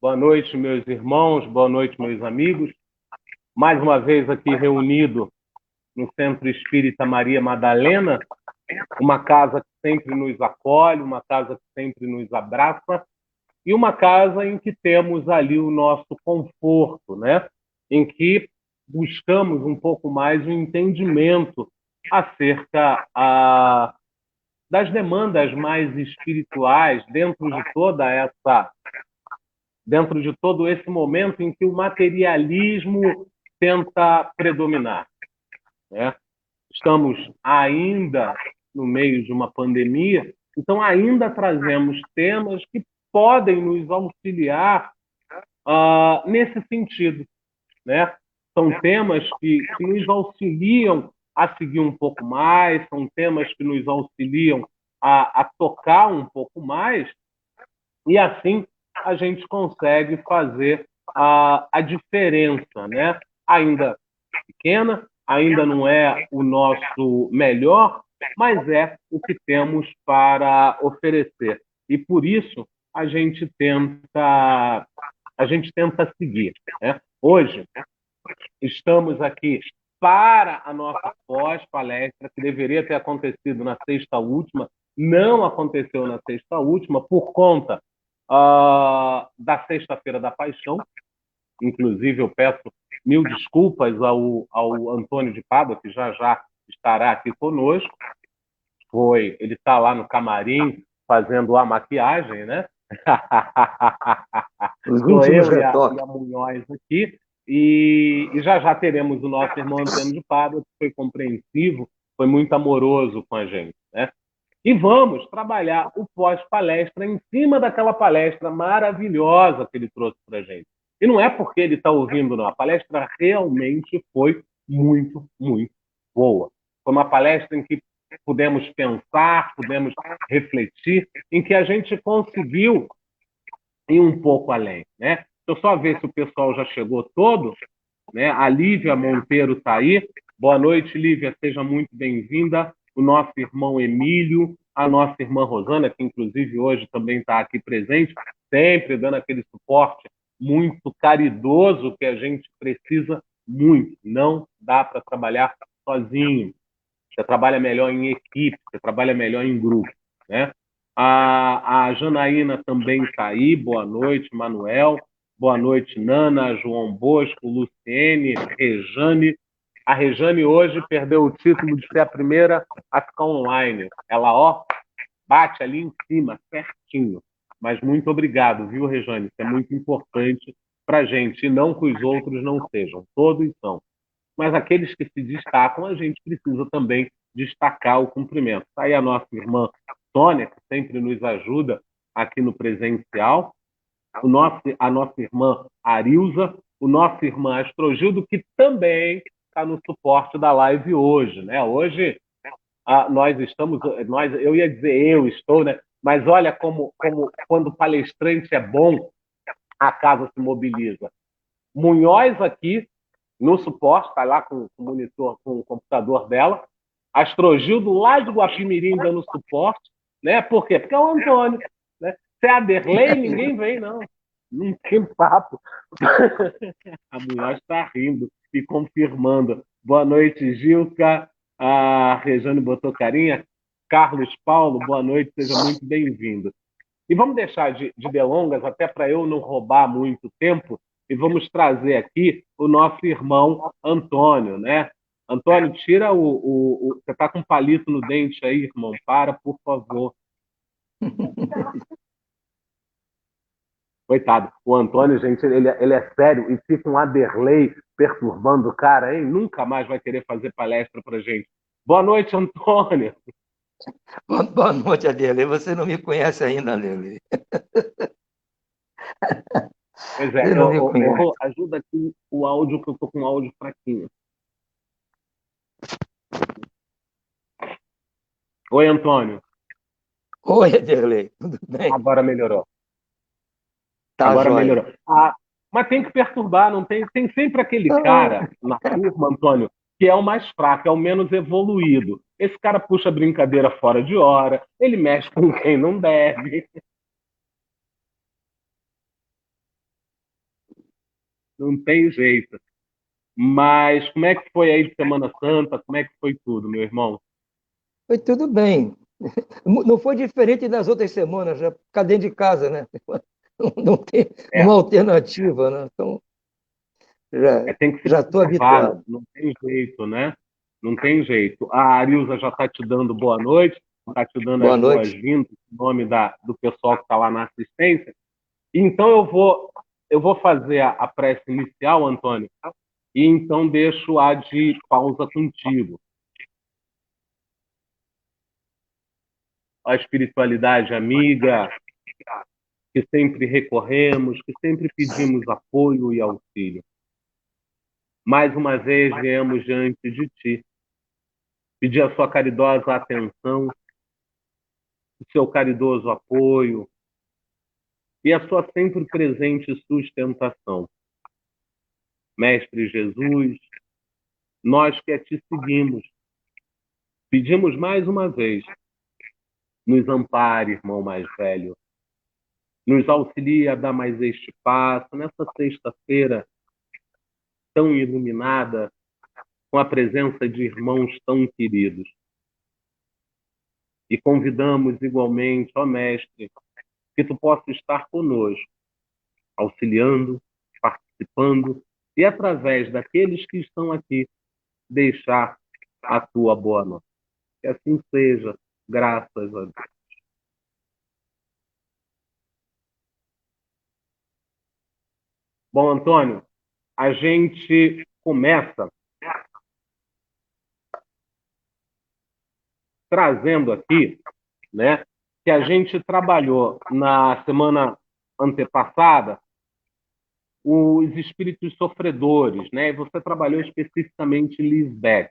Boa noite, meus irmãos, boa noite, meus amigos. Mais uma vez aqui reunido no Centro Espírita Maria Madalena, uma casa que sempre nos acolhe, uma casa que sempre nos abraça e uma casa em que temos ali o nosso conforto, né? Em que buscamos um pouco mais o entendimento acerca das demandas mais espirituais dentro de todo esse momento em que o materialismo tenta predominar, né? Estamos ainda no meio de uma pandemia, então ainda trazemos temas que podem nos auxiliar nesse sentido, né? São temas que nos auxiliam a seguir um pouco mais, são temas que nos auxiliam a tocar um pouco mais, e assim a gente consegue fazer a diferença, né? Ainda pequena, ainda não é o nosso melhor, mas é o que temos para oferecer. E por isso a gente tenta seguir, né? Hoje estamos aqui para a nossa pós-palestra, que deveria ter acontecido na sexta última, não aconteceu na sexta última, por conta da Sexta-feira da Paixão. Inclusive, eu peço mil desculpas ao Antônio de Pádua, que já já estará aqui conosco. Ele está lá no camarim fazendo a maquiagem, né? Os Estou últimos eu e retoques. a Munhoz aqui, e já já teremos o nosso irmão Antônio de Pádua, que foi compreensivo, foi muito amoroso com a gente, né? E vamos trabalhar o pós-palestra em cima daquela palestra maravilhosa que ele trouxe para a gente. E não é porque ele está ouvindo, não. A palestra realmente foi muito, muito boa. Foi uma palestra em que pudemos pensar, pudemos refletir, em que a gente conseguiu ir um pouco além, né? Deixa eu só ver se o pessoal já chegou todo, né? A Lívia Monteiro está aí. Boa noite, Lívia, seja muito bem-vinda. O nosso irmão Emílio, a nossa irmã Rosana, que inclusive hoje também está aqui presente, sempre dando aquele suporte muito caridoso que a gente precisa muito. Não dá para trabalhar sozinho. Você trabalha melhor em equipe, você trabalha melhor em grupo, né? A Janaína também está aí. Boa noite, Manuel. Boa noite, Nana, João Bosco, Luciene, Rejane. A Rejane hoje perdeu o título de ser a primeira a ficar online. Ela, ó, bate ali em cima, certinho. Mas muito obrigado, viu, Rejane? Isso é muito importante para a gente, e não que os outros não sejam. Todos são. Mas aqueles que se destacam, a gente precisa também destacar o cumprimento. Está aí a nossa irmã Sônia, que sempre nos ajuda aqui no presencial, a nossa irmã Arilza, o nosso irmão Astrogildo, que também está no suporte da live hoje, né? Hoje nós estamos, eu ia dizer eu estou, né? Mas olha como quando o palestrante é bom, a casa se mobiliza. Munhoz aqui no suporte, está lá com o monitor, com o computador dela. Astrogildo lá de Guapimirim dando suporte, né? Por quê? Porque é o Antônio, né? Se é a Derlei, ninguém vem, não. Não tem papo. A mulher está rindo e confirmando. Boa noite, Gilca. A Rejane botou carinha. Carlos Paulo, boa noite, seja muito bem-vindo. E vamos deixar de delongas, até para eu não roubar muito tempo, e vamos trazer aqui o nosso irmão Antônio, né? Antônio, tira você está com um palito no dente aí, irmão? Para, por favor. Coitado. O Antônio, gente, ele é sério e fica um Aderley perturbando o cara, hein? Nunca mais vai querer fazer palestra para gente. Boa noite, Antônio. Boa noite, Adele. Você não me conhece ainda, Adele. Pois é, Você não me conhece. ajuda aqui o áudio, que eu estou com um áudio fraquinho. Oi, Antônio. Oi, Adele. Tudo bem? Agora melhorou. Tá, Agora joia. melhorou. Mas tem que perturbar, não tem? Tem sempre aquele Ah, cara na turma, Antônio, que é o mais fraco, é o menos evoluído. Esse cara puxa brincadeira fora de hora, ele mexe com quem não deve. Não tem jeito. Mas como é que foi aí de Semana Santa? Como é que foi tudo, meu irmão? Foi tudo bem. Não foi diferente das outras semanas, já ficar dentro de casa, né? Não tem É, uma alternativa, né? Então, já tem que se já estou preservar, habituado. não tem jeito, né? Não tem jeito. A Arilza já está te dando boa noite, está te dando Boa as noite. boas-vindas, em nome do pessoal que está lá na assistência. Então eu vou fazer a prece inicial, Antônio, e então deixo a de pausa contigo. A espiritualidade amiga, que sempre recorremos, que sempre pedimos apoio e auxílio. Mais uma vez viemos diante de ti, pedir a sua caridosa atenção, o seu caridoso apoio e a sua sempre presente sustentação. Mestre Jesus, nós que a ti seguimos, pedimos mais uma vez, nos ampare, irmão mais velho, nos auxilie a dar mais este passo nessa sexta-feira tão iluminada, com a presença de irmãos tão queridos. E convidamos igualmente, ó Mestre, que tu possa estar conosco, auxiliando, participando e, através daqueles que estão aqui, deixar a tua boa noite. Que assim seja, graças a Deus. Bom, Antônio, a gente começa trazendo aqui, né, que a gente trabalhou na semana antepassada os espíritos sofredores, né? E você trabalhou especificamente Lisbeth.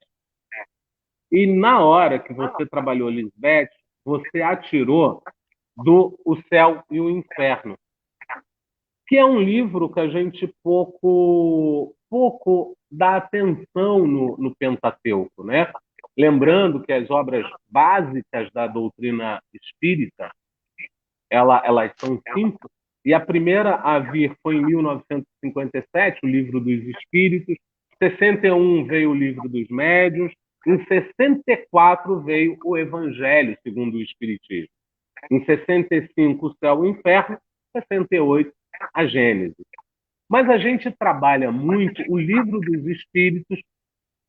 E na hora que você trabalhou Lisbeth, você atirou do O Céu e o Inferno, que é um livro que a gente pouco dá atenção no Pentateuco, né? Lembrando que as obras básicas da doutrina espírita, elas são 5, e a primeira a vir foi em 1957, o Livro dos Espíritos, em 61 veio o Livro dos Médiuns, em 64 veio o Evangelho segundo o Espiritismo, em 65 o Céu e o Inferno, em 68 a Gênese. Mas a gente trabalha muito o Livro dos Espíritos,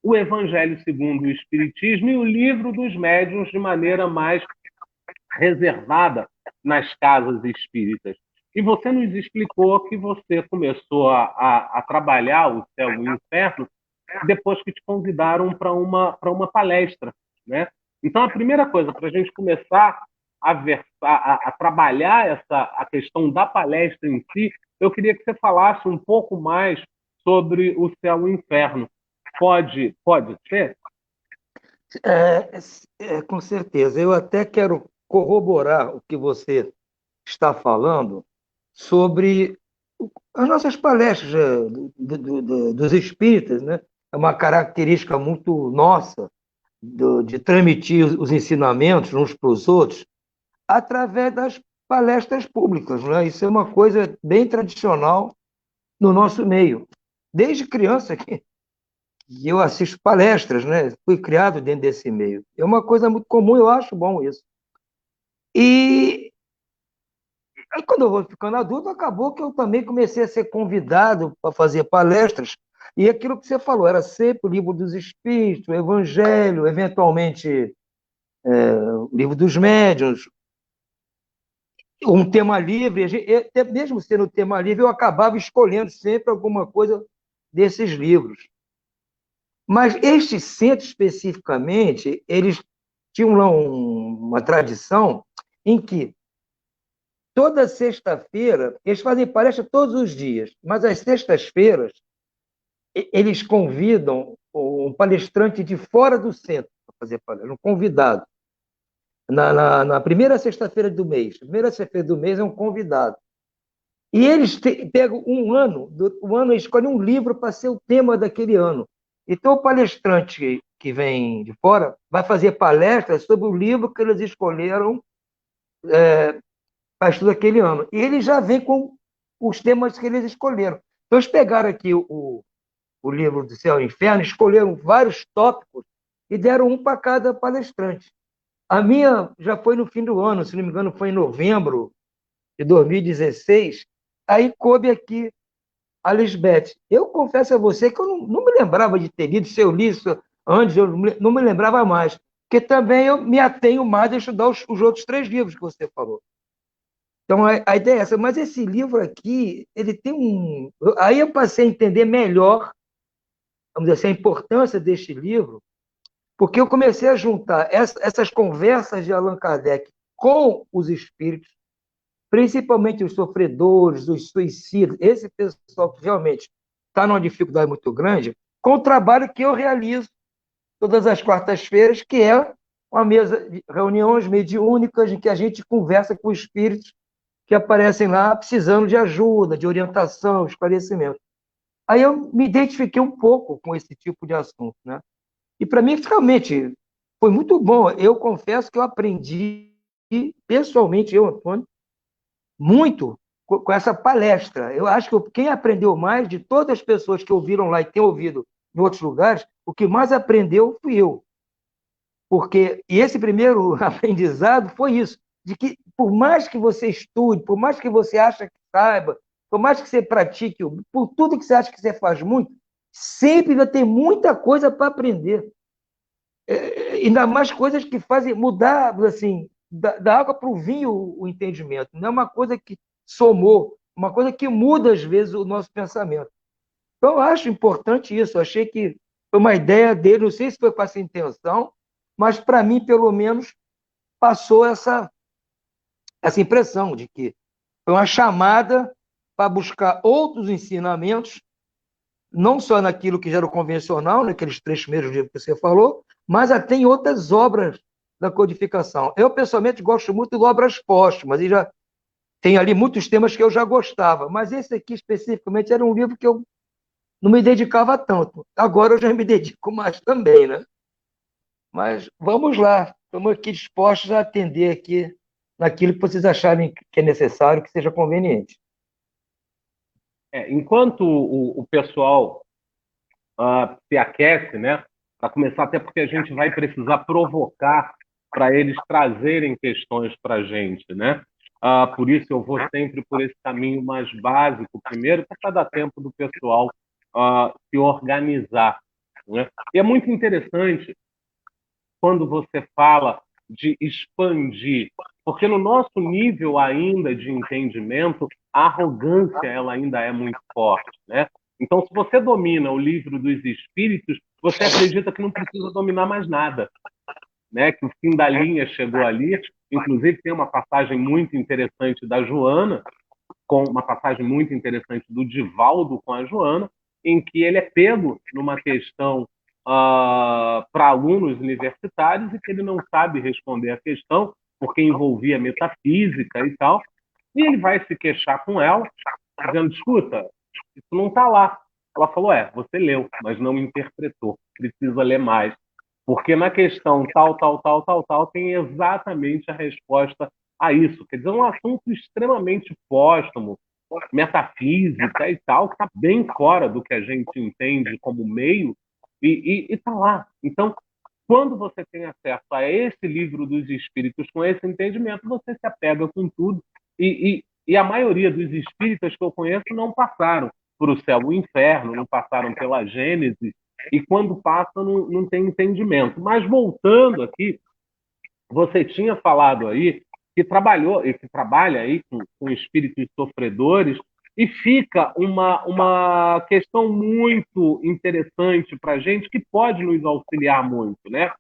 o Evangelho segundo o Espiritismo e o Livro dos Médiuns de maneira mais reservada nas casas espíritas. E você nos explicou que você começou a trabalhar o Céu e o Inferno depois que te convidaram para uma palestra, né? Então, a primeira coisa, para a gente começar a trabalhar a questão da palestra em si, eu queria que você falasse um pouco mais sobre o Céu e o Inferno. Pode ser? Com certeza. Eu até quero corroborar o que você está falando sobre as nossas palestras dos espíritas, né? É uma característica muito nossa de transmitir os ensinamentos uns para os outros através das palestras públicas, né? Isso é uma coisa bem tradicional no nosso meio. Desde criança que eu assisto palestras, né? Fui criado dentro desse meio. É uma coisa muito comum, eu acho bom isso. E aí, quando eu vou ficando adulto, acabou que eu também comecei a ser convidado para fazer palestras. E aquilo que você falou, era sempre o Livro dos Espíritos, o Evangelho, eventualmente o Livro dos Médiuns, um tema livre. Até mesmo sendo tema livre, eu acabava escolhendo sempre alguma coisa desses livros. Mas este centro especificamente, eles tinham lá uma tradição em que toda sexta-feira, eles fazem palestra todos os dias, mas às sextas-feiras eles convidam um palestrante de fora do centro para fazer palestra, um convidado. Na primeira sexta-feira do mês. A primeira sexta-feira do mês é um convidado. E eles pegam o ano eles escolhem um livro para ser o tema daquele ano. Então, o palestrante que vem de fora vai fazer palestras sobre o livro que eles escolheram para estudar aquele ano. E ele já vem com os temas que eles escolheram. Então, eles pegaram aqui o livro do Céu e Inferno, escolheram vários tópicos e deram um para cada palestrante. A minha já foi no fim do ano, se não me engano, foi em novembro de 2016. Aí coube aqui a Lisbeth. Eu confesso a você que eu não me lembrava de ter lido, se eu li isso antes, eu não me lembrava mais. Porque também eu me atenho mais a estudar os outros 3 livros que você falou. Então, a ideia é essa. Mas esse livro aqui, ele tem um... Aí eu passei a entender melhor, vamos dizer assim, a importância deste livro, porque eu comecei a juntar essas conversas de Allan Kardec com os espíritos, principalmente os sofredores, os suicidas, esse pessoal que realmente está numa dificuldade muito grande, com o trabalho que eu realizo todas as quartas-feiras, que é uma mesa de reuniões mediúnicas em que a gente conversa com espíritos que aparecem lá precisando de ajuda, de orientação, esclarecimento. Aí eu me identifiquei um pouco com esse tipo de assunto, né? E para mim, realmente, foi muito bom. Eu confesso que eu aprendi, pessoalmente, eu, Antônio, muito com essa palestra. Eu acho que quem aprendeu mais, de todas as pessoas que ouviram lá e têm ouvido em outros lugares, o que mais aprendeu fui eu. E esse primeiro aprendizado foi isso, de que por mais que você estude, por mais que você ache que saiba, por mais que você pratique, por tudo que você acha que você faz muito, sempre vai ter muita coisa para aprender. Ainda mais coisas que fazem mudar, assim, da água para o vinho o entendimento. Não é uma coisa que somou, uma coisa que muda, às vezes, o nosso pensamento. Então, eu acho importante isso. Eu achei que foi uma ideia dele, não sei se foi com essa intenção, mas, para mim, pelo menos, passou essa impressão de que foi uma chamada para buscar outros ensinamentos, não só naquilo que já era o convencional, naqueles 3 primeiros livros que você falou, mas até em outras obras da codificação. Eu, pessoalmente, gosto muito de obras póstumas, e já tem ali muitos temas que eu já gostava, mas esse aqui, especificamente, era um livro que eu não me dedicava tanto. Agora eu já me dedico mais também, né? Mas vamos lá, estamos aqui dispostos a atender aqui naquilo que vocês acharem que é necessário, que seja conveniente. Enquanto o pessoal se aquece, né? Para começar, até porque a gente vai precisar provocar para eles trazerem questões para a gente, né? Por isso eu vou sempre por esse caminho mais básico primeiro, para dar tempo do pessoal se organizar, né? E é muito interessante quando você fala de expandir, porque no nosso nível ainda de entendimento, a arrogância ela ainda é muito forte, né? Então, se você domina o livro dos espíritos, você acredita que não precisa dominar mais nada, né? Que o fim da linha chegou ali. Inclusive, tem uma passagem muito interessante da Joana, com uma passagem muito interessante do Divaldo com a Joana, em que ele é pego numa questão para alunos universitários e que ele não sabe responder a questão porque envolvia metafísica e tal, e ele vai se queixar com ela, dizendo, escuta, isso não está lá. Ela falou, você leu, mas não interpretou, precisa ler mais. Porque na questão tal, tal, tal, tal, tal, tem exatamente a resposta a isso. Quer dizer, é um assunto extremamente póstumo, metafísica e tal, que está bem fora do que a gente entende como meio, e está lá. Então, quando você tem acesso a esse livro dos espíritos com esse entendimento, você se apega com tudo. E a maioria dos espíritas que eu conheço não passaram por o céu e o inferno, não passaram pela Gênese, e quando passam não tem entendimento. Mas voltando aqui, você tinha falado aí que trabalhou e que trabalha aí com espíritos sofredores, e fica uma questão muito interessante para a gente que pode nos auxiliar muito, né?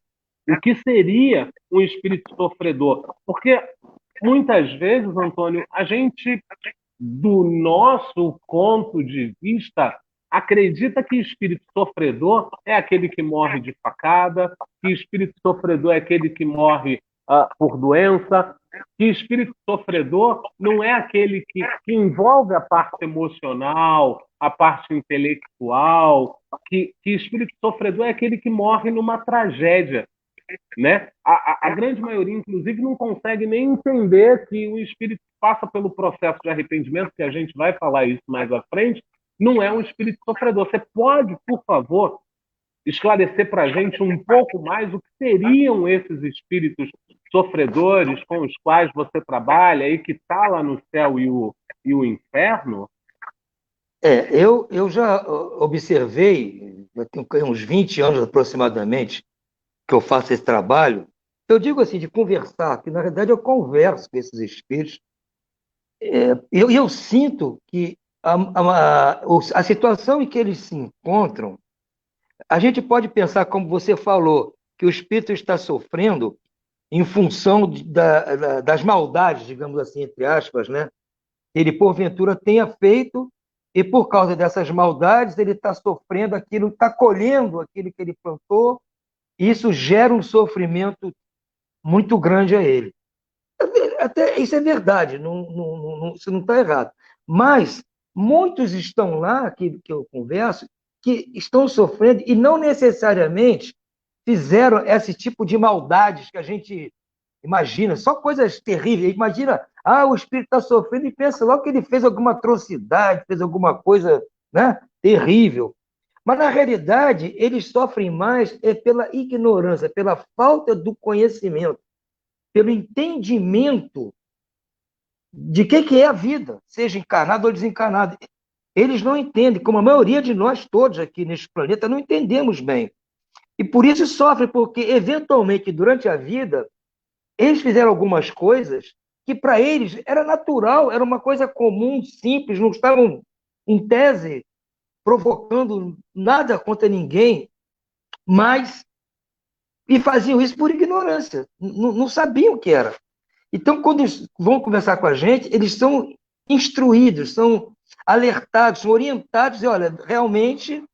O que seria um espírito sofredor? Porque muitas vezes, Antônio, a gente, do nosso ponto de vista, acredita que espírito sofredor é aquele que morre de facada, que espírito sofredor é aquele que morre por doença, que espírito sofredor não é aquele que envolve a parte emocional, a parte intelectual, que espírito sofredor é aquele que morre numa tragédia, né? A grande maioria, inclusive, não consegue nem entender que o espírito passa pelo processo de arrependimento, que a gente vai falar isso mais à frente, não é um espírito sofredor. Você pode, por favor, esclarecer para a gente um pouco mais o que seriam esses espíritos sofredores com os quais você trabalha e que está lá no céu e o inferno? Eu já observei, já tem uns 20 anos aproximadamente que eu faço esse trabalho. Eu digo assim, de conversar, que na verdade eu converso com esses espíritos. Eu sinto que a situação em que eles se encontram, a gente pode pensar, como você falou, que o espírito está sofrendo em função das maldades, digamos assim, entre aspas, né? Ele porventura tenha feito, e por causa dessas maldades ele está sofrendo aquilo, está colhendo aquilo que ele plantou, e isso gera um sofrimento muito grande a ele. Até isso é verdade, isso não está errado. Mas muitos estão lá, que eu converso, que estão sofrendo e não necessariamente fizeram esse tipo de maldades que a gente imagina, só coisas terríveis. Imagina, o espírito está sofrendo e pensa logo que ele fez alguma atrocidade, fez alguma coisa, né, terrível. Mas, na realidade, eles sofrem mais pela ignorância, pela falta do conhecimento, pelo entendimento de que é a vida, seja encarnado ou desencarnado. Eles não entendem, como a maioria de nós todos aqui neste planeta não entendemos bem. E por isso sofrem, porque, eventualmente, durante a vida, eles fizeram algumas coisas que para eles era natural, era uma coisa comum, simples, não estavam, em tese, provocando nada contra ninguém, mas e faziam isso por ignorância, não sabiam o que era. Então, quando eles vão conversar com a gente, eles são instruídos, são alertados, são orientados, e olha, realmente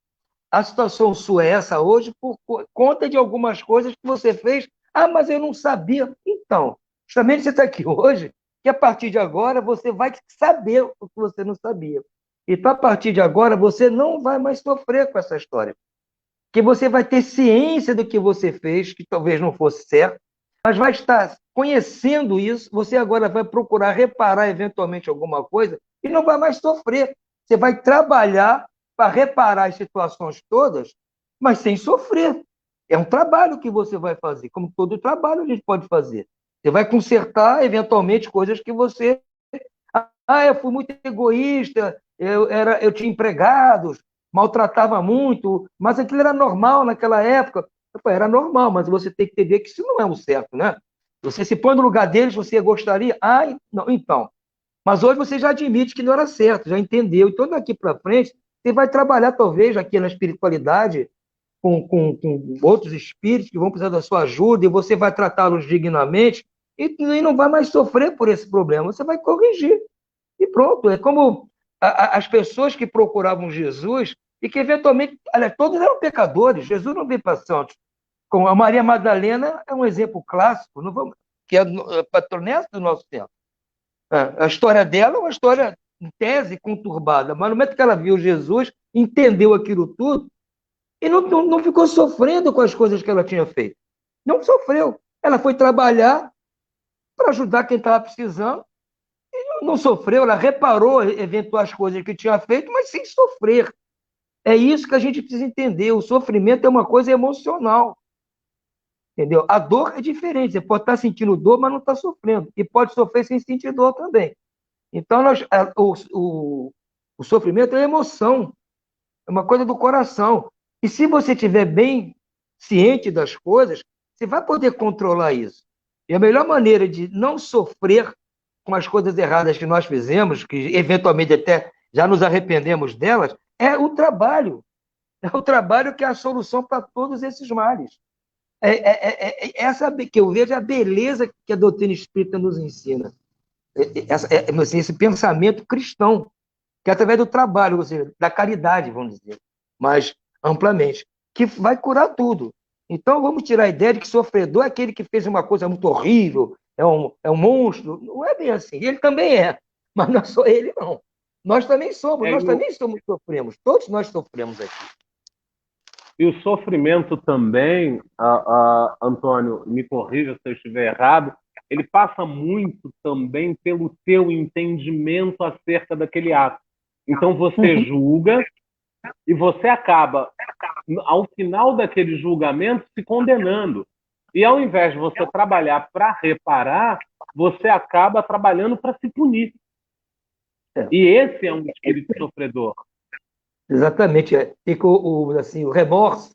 a situação sua é essa hoje por conta de algumas coisas que você fez. Mas eu não sabia. Então, justamente você está aqui hoje, que a partir de agora você vai saber o que você não sabia. Então, a partir de agora, você não vai mais sofrer com essa história. Que você vai ter ciência do que você fez, que talvez não fosse certo, mas vai estar conhecendo isso, você agora vai procurar reparar eventualmente alguma coisa e não vai mais sofrer. Você vai trabalhar para reparar as situações todas, mas sem sofrer. É um trabalho que você vai fazer, como todo trabalho a gente pode fazer. Você vai consertar, eventualmente, coisas que você... eu fui muito egoísta, eu tinha empregados, maltratava muito, mas aquilo era normal naquela época. Era normal, mas você tem que entender que isso não é o certo, né? Você se põe no lugar deles, você gostaria? Não, então. Mas hoje você já admite que não era certo, já entendeu. Então, daqui para frente, você vai trabalhar, talvez, aqui na espiritualidade, com outros espíritos que vão precisar da sua ajuda, e você vai tratá-los dignamente, e não vai mais sofrer por esse problema. Você vai corrigir. E pronto. É como as pessoas que procuravam Jesus e que, eventualmente, aliás, todos eram pecadores. Jesus não veio para santos. Com a Maria Madalena é um exemplo clássico, não vamos, que é a patronessa do nosso tempo. A história dela é uma história, em tese, conturbada, mas no momento que ela viu Jesus, entendeu aquilo tudo e não ficou sofrendo com as coisas que ela tinha feito. Não sofreu. Ela foi trabalhar para ajudar quem estava precisando, não sofreu, ela reparou eventuais coisas que tinha feito, mas sem sofrer. É isso que a gente precisa entender. O sofrimento é uma coisa emocional. Entendeu? A dor é diferente. Você pode estar sentindo dor, mas não está sofrendo. E pode sofrer sem sentir dor também. Então, o sofrimento é emoção, é uma coisa do coração. E se você estiver bem ciente das coisas, você vai poder controlar isso. E a melhor maneira de não sofrer com as coisas erradas que nós fizemos, que eventualmente até já nos arrependemos delas, é o trabalho. É o trabalho que é a solução para todos esses males. Essa que eu vejo a beleza que a doutrina espírita nos ensina. Esse pensamento cristão, que é através do trabalho, ou seja, da caridade, vamos dizer, mais amplamente, que vai curar tudo. Então, vamos tirar a ideia de que sofredor é aquele que fez uma coisa muito horrível, é um monstro. Não é bem assim. Ele também é, mas não é só ele, não. Nós também somos, sofremos. Todos nós sofremos aqui. E o sofrimento também, Antônio, me corrija se eu estiver errado, ele passa muito também pelo teu entendimento acerca daquele ato. Então você Uhum. julga e você acaba, ao final daquele julgamento, se condenando. E ao invés de você trabalhar para reparar, você acaba trabalhando para se punir. É, E esse é um espírito sofredor. exatamente. Fica assim, o remorso,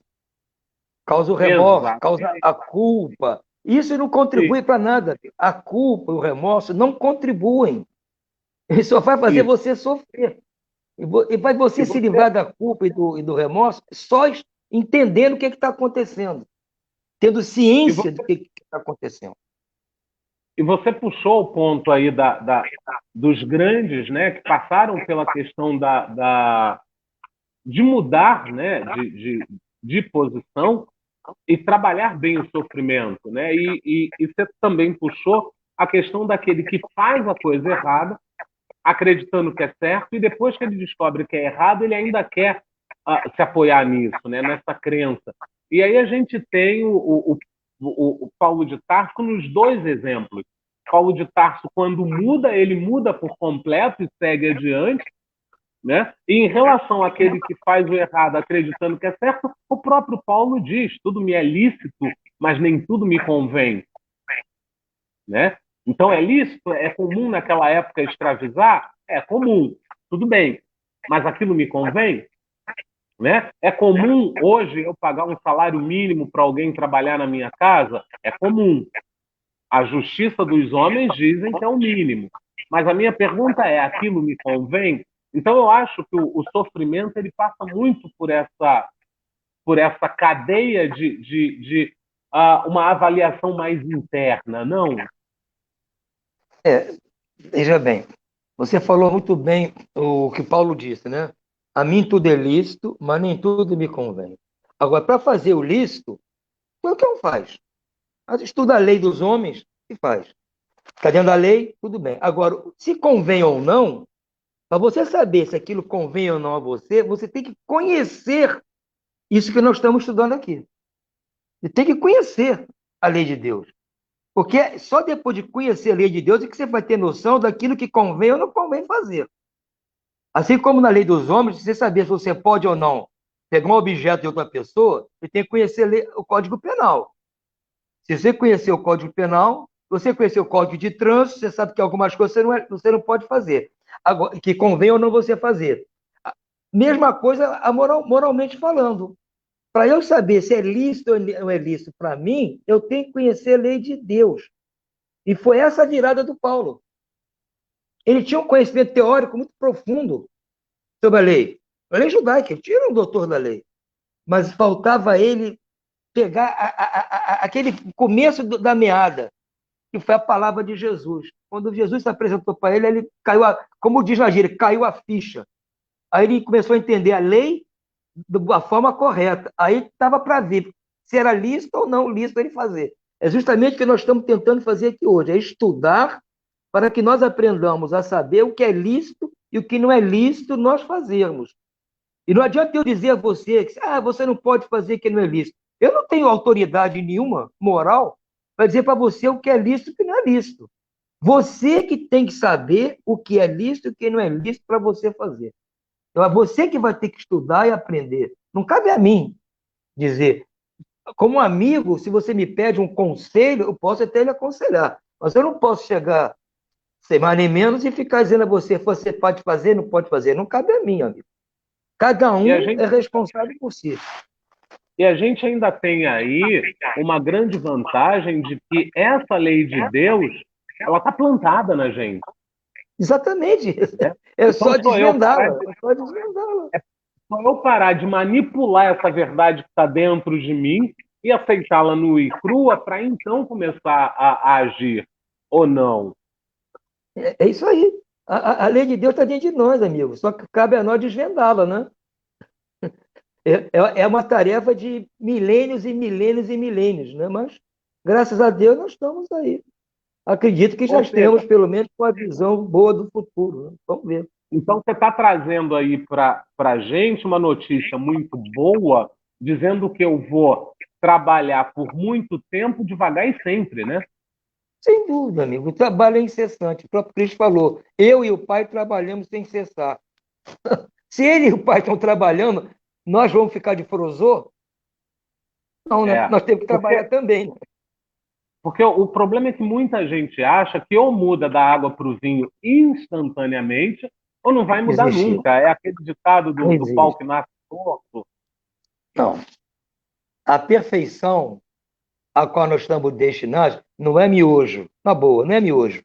causa o remorso, Exato. causa a culpa. Isso não contribui para nada. A culpa e o remorso não contribuem. Isso só vai fazer Isso. você sofrer. E vai E você se você, livrar da culpa e do remorso só entendendo o que está acontecendo, tendo e ciência do você, que está acontecendo. e você puxou o ponto aí dos grandes, né, que passaram pela questão de mudar, né, de posição e trabalhar bem o sofrimento, né? E você também puxou a questão daquele que faz a coisa errada, acreditando que é certo, e depois que ele descobre que é errado, ele ainda quer se apoiar nisso, né? Nessa crença. E aí a gente tem o Paulo de Tarso nos dois exemplos. Paulo de Tarso, quando muda, ele muda por completo e segue adiante, né? E em relação àquele que faz o errado acreditando que é certo, o próprio Paulo diz: tudo me é lícito, mas nem tudo me convém. Né? Então, é lícito? É comum naquela época escravizar? É comum, tudo bem. Mas aquilo me convém? Né? É comum hoje eu pagar um salário mínimo para alguém trabalhar na minha casa? É comum. A justiça dos homens dizem que é o mínimo. Mas a minha pergunta é: aquilo me convém? Então eu acho que o sofrimento ele passa muito por essa cadeia de uma avaliação mais interna, não? É, veja bem, você falou muito bem o que Paulo disse, né? A mim tudo é lícito, mas nem tudo me convém. Agora, para fazer o lícito, qualquer um faz. Mas estuda a lei dos homens e faz. Está dentro da lei, tudo bem. Agora, se convém ou não, para você saber se aquilo convém ou não a você, você tem que conhecer isso que nós estamos estudando aqui. Você tem que conhecer a lei de Deus. Porque só depois de conhecer a lei de Deus é que você vai ter noção daquilo que convém ou não convém fazer. Assim como na lei dos homens, você saber se você pode ou não pegar um objeto de outra pessoa, você tem que conhecer o Código Penal. Se você conhecer o Código Penal, você conhecer o Código de Trânsito, você sabe que algumas coisas você não pode fazer. Agora, que convém ou não você fazer. Mesma coisa moralmente falando. Para eu saber se é lícito ou não é lícito para mim, eu tenho que conhecer a lei de Deus. E foi essa a virada do Paulo. Ele tinha um conhecimento teórico muito profundo sobre a lei judaica, ele era um doutor da lei, mas faltava ele pegar aquele começo da meada, que foi a palavra de Jesus. Quando Jesus se apresentou para ele, ele caiu, como diz na gíria, caiu a ficha. Aí ele começou a entender a lei da forma correta. Aí estava para ver se era lícito ou não lícito ele fazer. É justamente o que nós estamos tentando fazer aqui hoje, é estudar para que nós aprendamos a saber o que é lícito e o que não é lícito nós fazermos. E não adianta eu dizer a você que você não pode fazer o que não é lícito. Eu não tenho autoridade nenhuma, moral, para dizer para você o que é lícito e o que não é lícito. Você que tem que saber o que é lícito e o que não é lícito para você fazer. Então, é você que vai ter que estudar e aprender. Não cabe a mim dizer. Como amigo, se você me pede um conselho, eu posso até lhe aconselhar. Mas eu não posso chegar, sem mais nem menos, e ficar dizendo a você pode fazer, não pode fazer. Não cabe a mim, amigo. Cada E a um é gente, responsável por si. e a gente ainda tem aí uma grande vantagem de que essa lei de Deus, ela está plantada na gente. Exatamente. Né? É Então, só desvendá-la. É só desvendá-la. só eu parar de manipular essa verdade que está dentro de mim e aceitá-la nua e crua para então começar a agir ou não. É isso aí. A lei de Deus está dentro de nós, amigo. Só que cabe a nós desvendá-la, né? É uma tarefa de milênios e milênios e milênios, né? Mas, graças a Deus, nós estamos aí. Acredito que já Ou seja, estamos, pelo menos, com a visão boa do futuro, né? Vamos ver. então você está trazendo aí para a gente uma notícia muito boa, dizendo que eu vou trabalhar por muito tempo, devagar e sempre, né? Sem dúvida, amigo. O trabalho é incessante. O próprio Cristo falou: eu e o Pai trabalhamos sem cessar. Se ele e o pai estão trabalhando, nós vamos ficar de forosô? Não, né? É, Nós temos que trabalhar porque, também, né? porque o problema é que muita gente acha que ou muda da água para o vinho instantaneamente, ou não vai mudar Existir. nunca. É aquele ditado Não do pau existe. que nasce torto. Não. A perfeição a qual nós estamos destinados não é miojo. Na boa, não é miojo.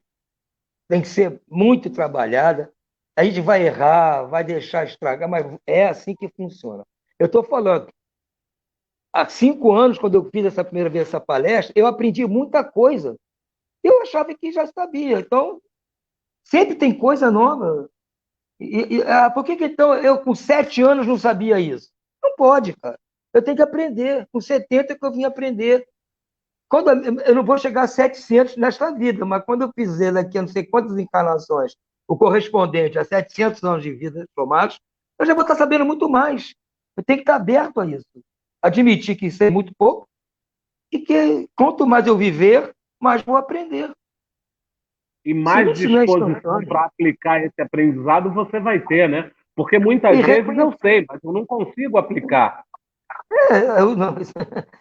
Tem que ser muito trabalhada. A gente vai errar, vai deixar estragar, mas é assim que funciona. Eu estou falando, há 5 anos, quando eu fiz essa primeira vez essa palestra, eu aprendi muita coisa. Eu achava que já sabia. Então, sempre tem coisa nova. Por que então eu, com 7 anos, não sabia isso? Não pode, cara. Eu tenho que aprender. Com 70 que eu vim aprender. Quando eu não vou chegar a 700 nesta vida, mas quando eu fizer daqui a não sei quantas encarnações, o correspondente a 700 anos de vida somados, eu já vou estar sabendo muito mais. Eu tenho que estar aberto a isso. Admitir que sei muito pouco e que quanto mais eu viver, mais vou aprender. E Sim, mais isso não é disposição instantâneo. para aplicar esse aprendizado você vai ter, né? Porque muitas E vezes eu reconhecer. sei, mas eu não consigo aplicar.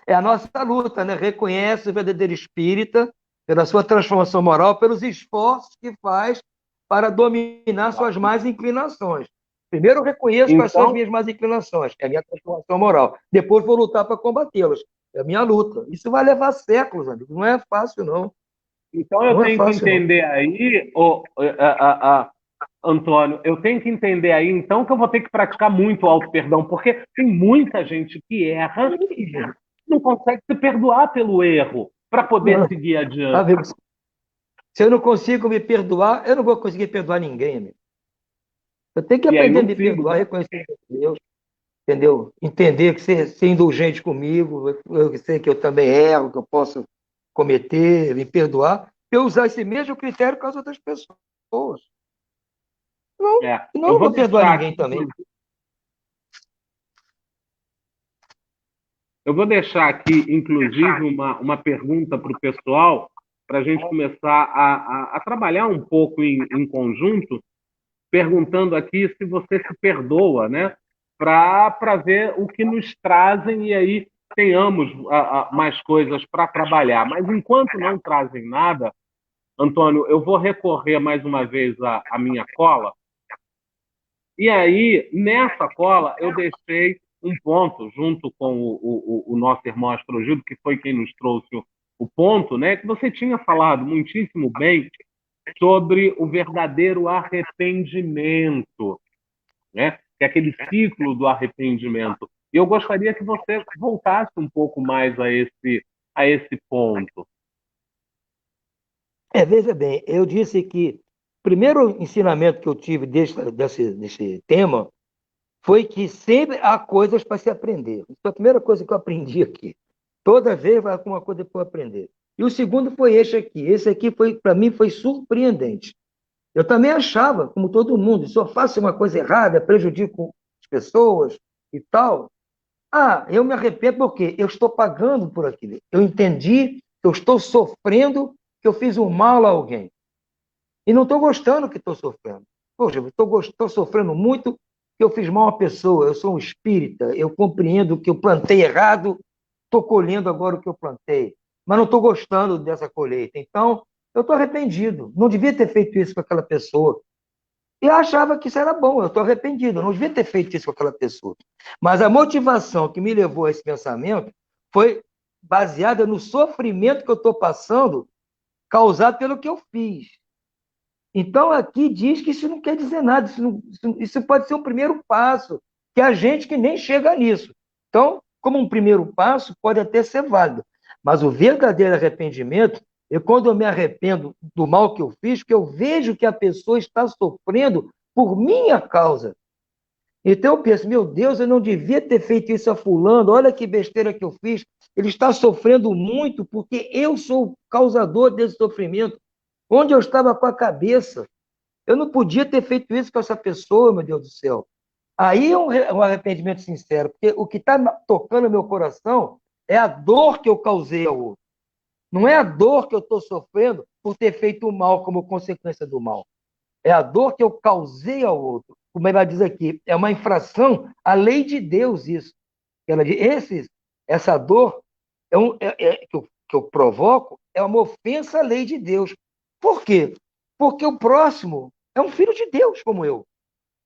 É a nossa luta, né? Reconhece o verdadeiro espírita pela sua transformação moral, pelos esforços que faz para dominar suas más inclinações. Primeiro eu reconheço quais são as Então, minhas más inclinações, que é a minha transformação moral. Depois vou lutar para combatê-las. É a minha luta. Isso vai levar séculos, amigo. Não é fácil, não. então eu Não é tenho que fácil, não. entender aí, Antônio, eu tenho que entender aí, então, que eu vou ter que praticar muito o auto-perdão, porque tem muita gente que erra e não consegue se perdoar pelo erro para poder seguir adiante. Amigo, se eu não consigo me perdoar, eu não vou conseguir perdoar ninguém, amigo. Eu tenho que E aí aprender a eu me sigo, perdoar, né? reconhecer Deus, entendeu? Entender que ser indulgente comigo, eu sei que eu também erro, que eu posso cometer, me perdoar, eu usar esse mesmo critério com as outras pessoas. Não, É, senão eu não vou perdoar ninguém também. eu vou deixar aqui, inclusive, uma pergunta para o pessoal, para a gente começar a trabalhar um pouco em conjunto, perguntando aqui se você se perdoa, né? Para ver o que nos trazem e aí tenhamos mais coisas para trabalhar. Mas enquanto não trazem nada, Antônio, eu vou recorrer mais uma vez à minha cola. E aí, nessa cola, eu deixei um ponto, junto com o nosso irmão Astrogildo, que foi quem nos trouxe o ponto, né? Que você tinha falado muitíssimo bem sobre o verdadeiro arrependimento, né? Que é aquele ciclo do arrependimento. E eu gostaria que você voltasse um pouco mais a esse ponto. Veja bem, eu disse que o primeiro ensinamento que eu tive desse tema foi que sempre há coisas para se aprender. Isso foi a primeira coisa que eu aprendi aqui. Toda vez vai alguma coisa para eu aprender. E o segundo foi esse aqui. Esse aqui foi, para mim, foi surpreendente. Eu também achava, como todo mundo, se eu faço uma coisa errada, prejudico as pessoas e tal. Ah, eu me arrependo porque eu estou pagando por aquilo. Eu entendi que eu estou sofrendo, que eu fiz um mal a alguém. E não estou gostando que estou sofrendo. Poxa, estou sofrendo muito que eu fiz mal a pessoa. Eu sou um espírita, eu compreendo que eu plantei errado, estou colhendo agora o que eu plantei. Mas não estou gostando dessa colheita. Então, eu estou arrependido. Não devia ter feito isso com aquela pessoa. E eu achava que isso era bom, eu estou arrependido, eu não devia ter feito isso com aquela pessoa. Mas a motivação que me levou a esse pensamento foi baseada no sofrimento que eu estou passando, causado pelo que eu fiz. Então, aqui diz que isso não quer dizer nada, isso pode ser um primeiro passo, que a gente que nem chega nisso. Então, como um primeiro passo, pode até ser válido, mas o verdadeiro arrependimento é quando eu me arrependo do mal que eu fiz, que eu vejo que a pessoa está sofrendo por minha causa. Então eu penso, meu Deus, eu não devia ter feito isso a fulano, olha que besteira que eu fiz, ele está sofrendo muito porque eu sou o causador desse sofrimento. Onde eu estava com a cabeça? Eu não podia ter feito isso com essa pessoa, meu Deus do céu. Aí é um arrependimento sincero, porque o que está tocando meu coração é a dor que eu causei ao outro. Não é a dor que eu estou sofrendo por ter feito o mal como consequência do mal. É a dor que eu causei ao outro. como ela diz aqui, é uma infração à lei de Deus isso. Ela diz, essa dor que eu provoco é uma ofensa à lei de Deus. Por quê? Porque o próximo é um filho de Deus como eu.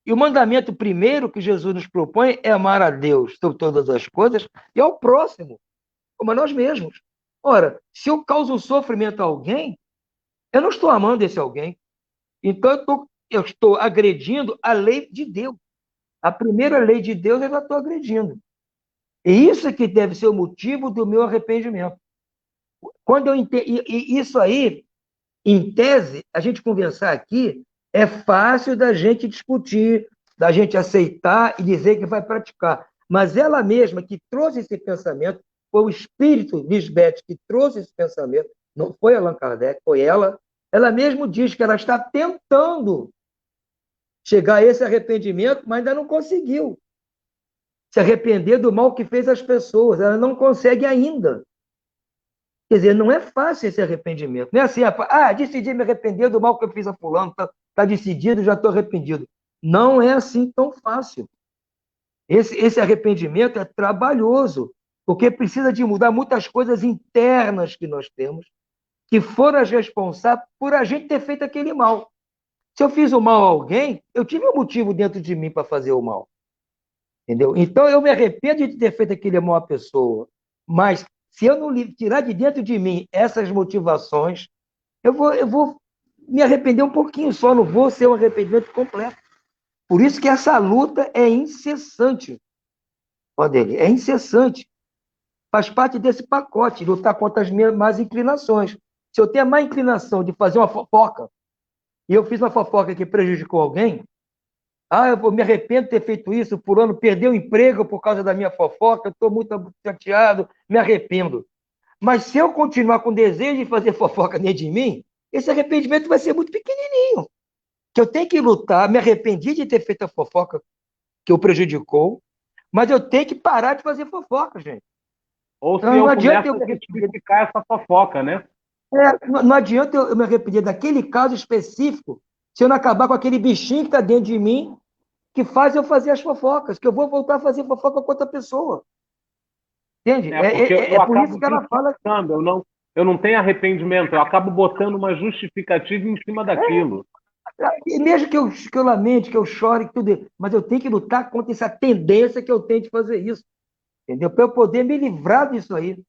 E o mandamento primeiro que Jesus nos propõe é amar a Deus sobre todas as coisas e ao próximo, como a nós mesmos. Ora, se eu causo um sofrimento a alguém, eu não estou amando esse alguém. Então eu estou agredindo a lei de Deus. A primeira lei de Deus eu já estou agredindo. E isso é que deve ser o motivo do meu arrependimento. Quando eu entendo, e isso aí, em tese, a gente conversar aqui, é fácil da gente discutir, da gente aceitar e dizer que vai praticar. Mas ela mesma que trouxe esse pensamento, foi o espírito Lisbeth que trouxe esse pensamento, não foi Allan Kardec, foi ela. Ela mesma diz que ela está tentando chegar a esse arrependimento, mas ainda não conseguiu se arrepender do mal que fez às pessoas. Ela não consegue ainda. Quer dizer, não é fácil esse arrependimento. Não é assim, decidi me arrepender do mal que eu fiz a fulano, tá decidido, já estou arrependido. Não é assim tão fácil. Esse arrependimento é trabalhoso, porque precisa de mudar muitas coisas internas que nós temos, que foram as responsáveis por a gente ter feito aquele mal. Se eu fiz o mal a alguém, eu tive um motivo dentro de mim para fazer o mal. Entendeu? Então eu me arrependo de ter feito aquele mal à pessoa, mas se eu não tirar de dentro de mim essas motivações, eu vou me arrepender um pouquinho só, não vou ser um arrependimento completo. Por isso que essa luta é incessante, Odeli, é incessante. Faz parte desse pacote, lutar contra as minhas más inclinações. Se eu tenho a má inclinação de fazer uma fofoca, e eu fiz uma fofoca que prejudicou alguém, eu me arrependo de ter feito isso, fulano perdeu o emprego por causa da minha fofoca, eu estou muito chateado, me arrependo. Mas se eu continuar com o desejo de fazer fofoca dentro de mim, esse arrependimento vai ser muito pequenininho. Que eu tenho que lutar, me arrependi de ter feito a fofoca que o prejudicou, mas eu tenho que parar de fazer fofoca, gente. Ou se Então, não eu adianta começo eu a me arrepender. justificar essa fofoca, né? Não adianta eu me arrepender daquele caso específico se eu não acabar com aquele bichinho que está dentro de mim que faz eu fazer as fofocas, que eu vou voltar a fazer fofoca com outra pessoa. Entende? Porque eu Por isso acabo que ela fala. justificando, eu não tenho arrependimento, eu acabo botando uma justificativa em cima daquilo. E mesmo que eu lamente, que eu chore, tudo, mas eu tenho que lutar contra essa tendência que eu tenho de fazer isso. Entendeu? Para eu poder me livrar disso aí.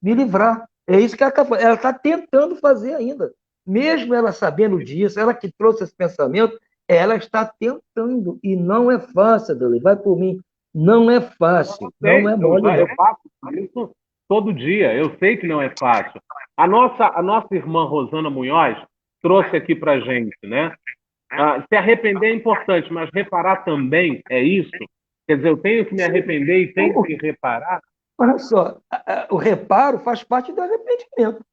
Me livrar. É isso que ela está tentando fazer ainda. Mesmo ela sabendo disso, ela que trouxe esse pensamento, ela está tentando. E não é fácil, Dali. Vai por mim. Não é fácil. Não é mole, não. Eu faço isso todo dia, eu sei que não é fácil. A nossa irmã Rosana Munhoz trouxe aqui para gente, né? Se arrepender é importante, mas reparar também é isso? Quer dizer, eu tenho que me arrepender e tenho que reparar? Olha só, o reparo faz parte do arrependimento.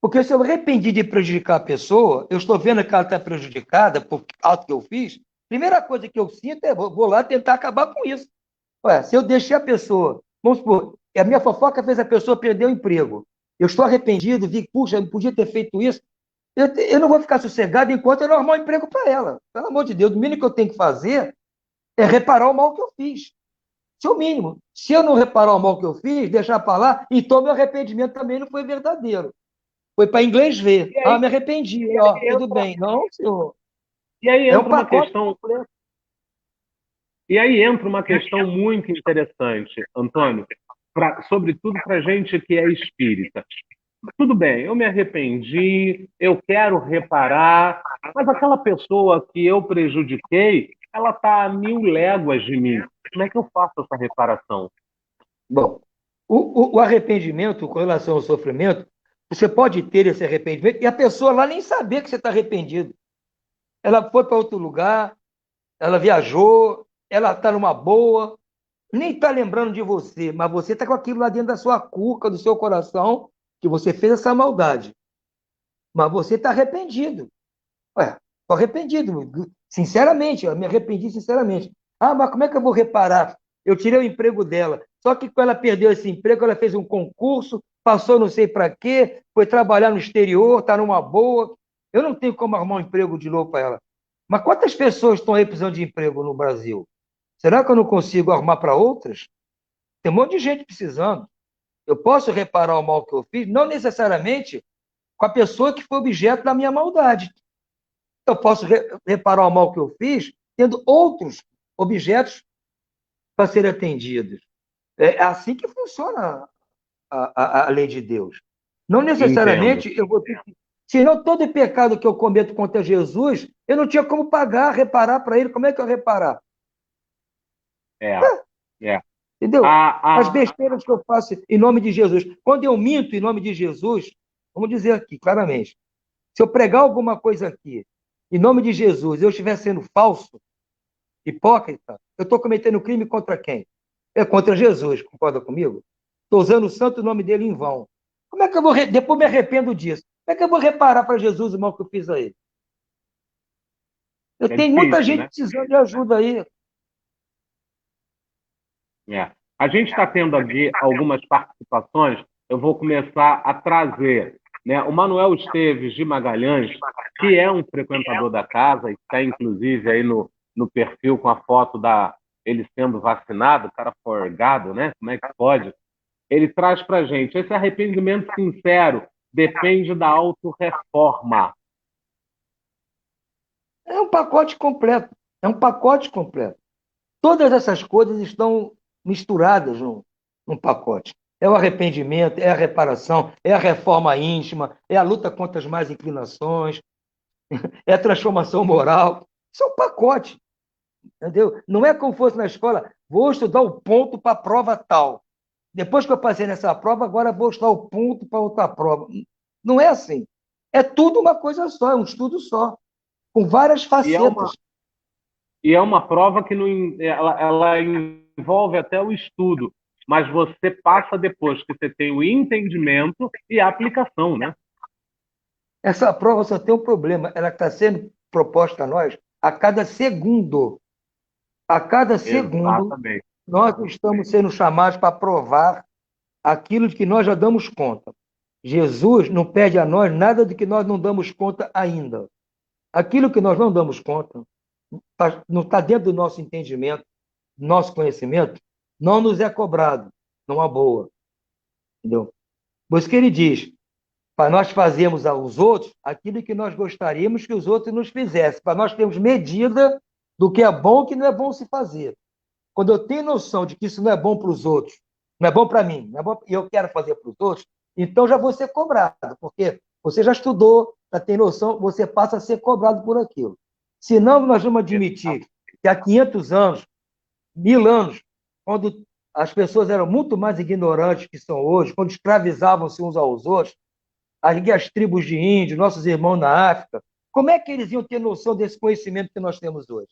Porque se eu arrependi de prejudicar a pessoa, eu estou vendo que ela está prejudicada por algo que eu fiz, primeira coisa que eu sinto é vou lá tentar acabar com isso. Ué, se eu deixei a pessoa, vamos supor, a minha fofoca fez a pessoa perder o emprego, eu estou arrependido, vi, puxa, eu não podia ter feito isso, eu não vou ficar sossegado enquanto eu não arrumar um emprego para ela. Pelo amor de Deus, o mínimo que eu tenho que fazer é reparar o mal que eu fiz. Isso é o mínimo. Se eu não reparar o mal que eu fiz, deixar para lá, então meu arrependimento também não foi verdadeiro. Foi para inglês ver. E aí, Me arrependi, tudo bem. Não, senhor. e aí É um entra uma pacote. questão. E aí entra uma questão muito interessante, Antônio, sobretudo para gente que é espírita. Tudo bem, eu me arrependi, eu quero reparar, mas aquela pessoa que eu prejudiquei, ela está a 1000 léguas de mim. Como é que eu faço essa reparação? Bom, o arrependimento com relação ao sofrimento, você pode ter esse arrependimento e a pessoa lá nem saber que você está arrependido. Ela foi para outro lugar, ela viajou, ela está numa boa, nem está lembrando de você, mas você está com aquilo lá dentro da sua cuca, do seu coração, que você fez essa maldade. Mas você está arrependido. Ué, estou arrependido, sinceramente, eu me arrependi sinceramente. Mas como é que eu vou reparar? Eu tirei o emprego dela. Só que quando ela perdeu esse emprego, ela fez um concurso, passou não sei para quê, foi trabalhar no exterior, está numa boa. Eu não tenho como arrumar um emprego de novo para ela. Mas quantas pessoas estão aí precisando de emprego no Brasil? Será que eu não consigo arrumar para outras? Tem um monte de gente precisando. Eu posso reparar o mal que eu fiz, não necessariamente com a pessoa que foi objeto da minha maldade. Eu posso reparar o mal que eu fiz tendo outros objetos para serem atendidos. É assim que funciona a lei de Deus. Não Entendo. necessariamente eu vou ter que. Senão, todo pecado que eu cometo contra Jesus, eu não tinha como pagar, reparar para ele. Como é que eu reparar? É, é. Entendeu? As A, a, besteiras que eu faço em nome de Jesus. Quando eu minto em nome de Jesus, vamos dizer aqui claramente, se eu pregar alguma coisa aqui, em nome de Jesus, eu estiver sendo falso, hipócrita, eu estou cometendo crime contra quem? É contra Jesus, concorda comigo? Estou usando o santo nome dele em vão. Como é que eu vou, depois me arrependo disso? Como é que eu vou reparar para Jesus o mal que eu fiz a ele? Eu é tenho muita difícil, gente né? precisando de ajuda aí. É. A gente está tendo aqui algumas participações, eu vou começar a trazer, né? O Manuel Esteves de Magalhães, que é um frequentador da casa, e está inclusive aí no perfil com a foto da ele sendo vacinado, o cara forgado, né? Como é que pode? Ele traz para a gente, esse arrependimento sincero depende da autorreforma. É um pacote completo. É um pacote completo. Todas essas coisas estão misturadas num pacote. É o arrependimento, é a reparação, é a reforma íntima, é a luta contra as más inclinações, é a transformação moral. Isso é um pacote, entendeu? Não é como fosse na escola, vou estudar o ponto para a prova tal. Depois que eu passei nessa prova, agora vou estudar o ponto para outra prova. Não é assim. É tudo uma coisa só, é um estudo só, com várias E é uma, facetas. e é uma prova que não, ela envolve até o estudo, mas você passa depois que você tem o entendimento e a aplicação, né? Essa prova só tem um problema, ela está sendo proposta a nós a cada segundo. A cada segundo, Exatamente. nós estamos sendo chamados para provar aquilo de que nós já damos conta. Jesus não pede a nós nada de que nós não damos conta ainda. Aquilo que nós não damos conta, não está dentro do nosso entendimento, do nosso conhecimento, não nos é cobrado, não há boa. Entendeu? Por isso que ele diz, para nós fazermos aos outros aquilo que nós gostaríamos que os outros nos fizessem, para nós termos medida do que é bom e que não é bom se fazer. Quando eu tenho noção de que isso não é bom para os outros, não é bom para mim, não é bom, e eu quero fazer para os outros, então já vou ser cobrado, porque você já estudou, já tem noção, você passa a ser cobrado por aquilo. Senão, nós vamos admitir que há 500 anos, 1000 anos, quando as pessoas eram muito mais ignorantes que são hoje, quando escravizavam-se uns aos outros, as tribos de índios, nossos irmãos na África, como é que eles iam ter noção desse conhecimento que nós temos hoje?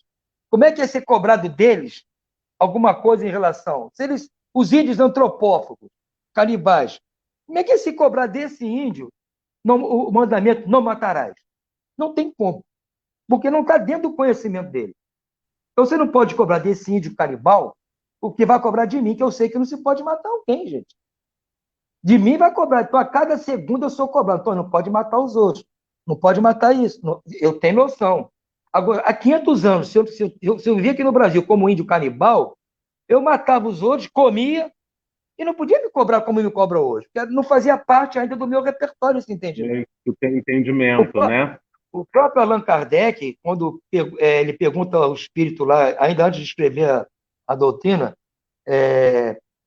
Como é que ia ser cobrado deles alguma coisa em relação? Se eles, os índios antropófagos, canibais, como é que ia se cobrar desse índio não, o mandamento não matarás? Não tem como, porque não está dentro do conhecimento dele. Então você não pode cobrar desse índio canibal o que vai cobrar de mim, que eu sei que não se pode matar alguém, gente. De mim vai cobrar. Então, a cada segundo eu sou cobrado. Então, não pode matar os outros. Não pode matar isso. Eu tenho noção. Agora, há 500 anos, se eu vivia aqui no Brasil como índio canibal, eu matava os outros, comia, e não podia me cobrar como me cobra hoje, porque não fazia parte ainda do meu repertório esse entendimento. Tu tem O, entendimento, pró- né? o próprio Allan Kardec, quando ele pergunta ao espírito lá, ainda antes de escrever a doutrina,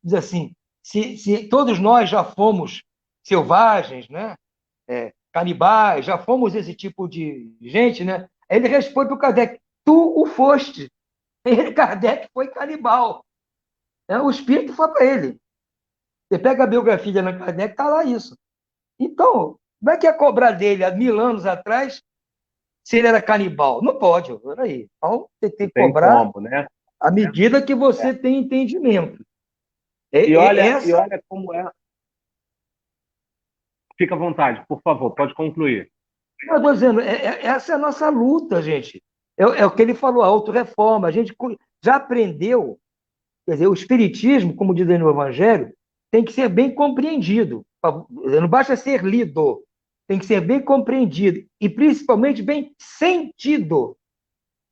diz assim: se todos nós já fomos selvagens, né? Canibais, já fomos esse tipo de gente, né? Aí ele responde para o Kardec: tu o foste. Ele, Kardec foi canibal. O espírito foi para ele. Você pega a biografia de Allan Kardec, está lá isso. Então, como é que é cobrar dele há 1000 anos atrás se ele era canibal? Não pode, peraí. Então, você tem Não que tem cobrar como, né? à medida que você tem entendimento. E Essa, olha como é. Fica à vontade, por favor, pode concluir. eu estou dizendo, essa é a nossa luta, gente. É o que ele falou, a autorreforma. A gente já aprendeu, quer dizer, o espiritismo, como diz aí no Evangelho, tem que ser bem compreendido. Não basta ser lido, tem que ser bem compreendido e principalmente bem sentido.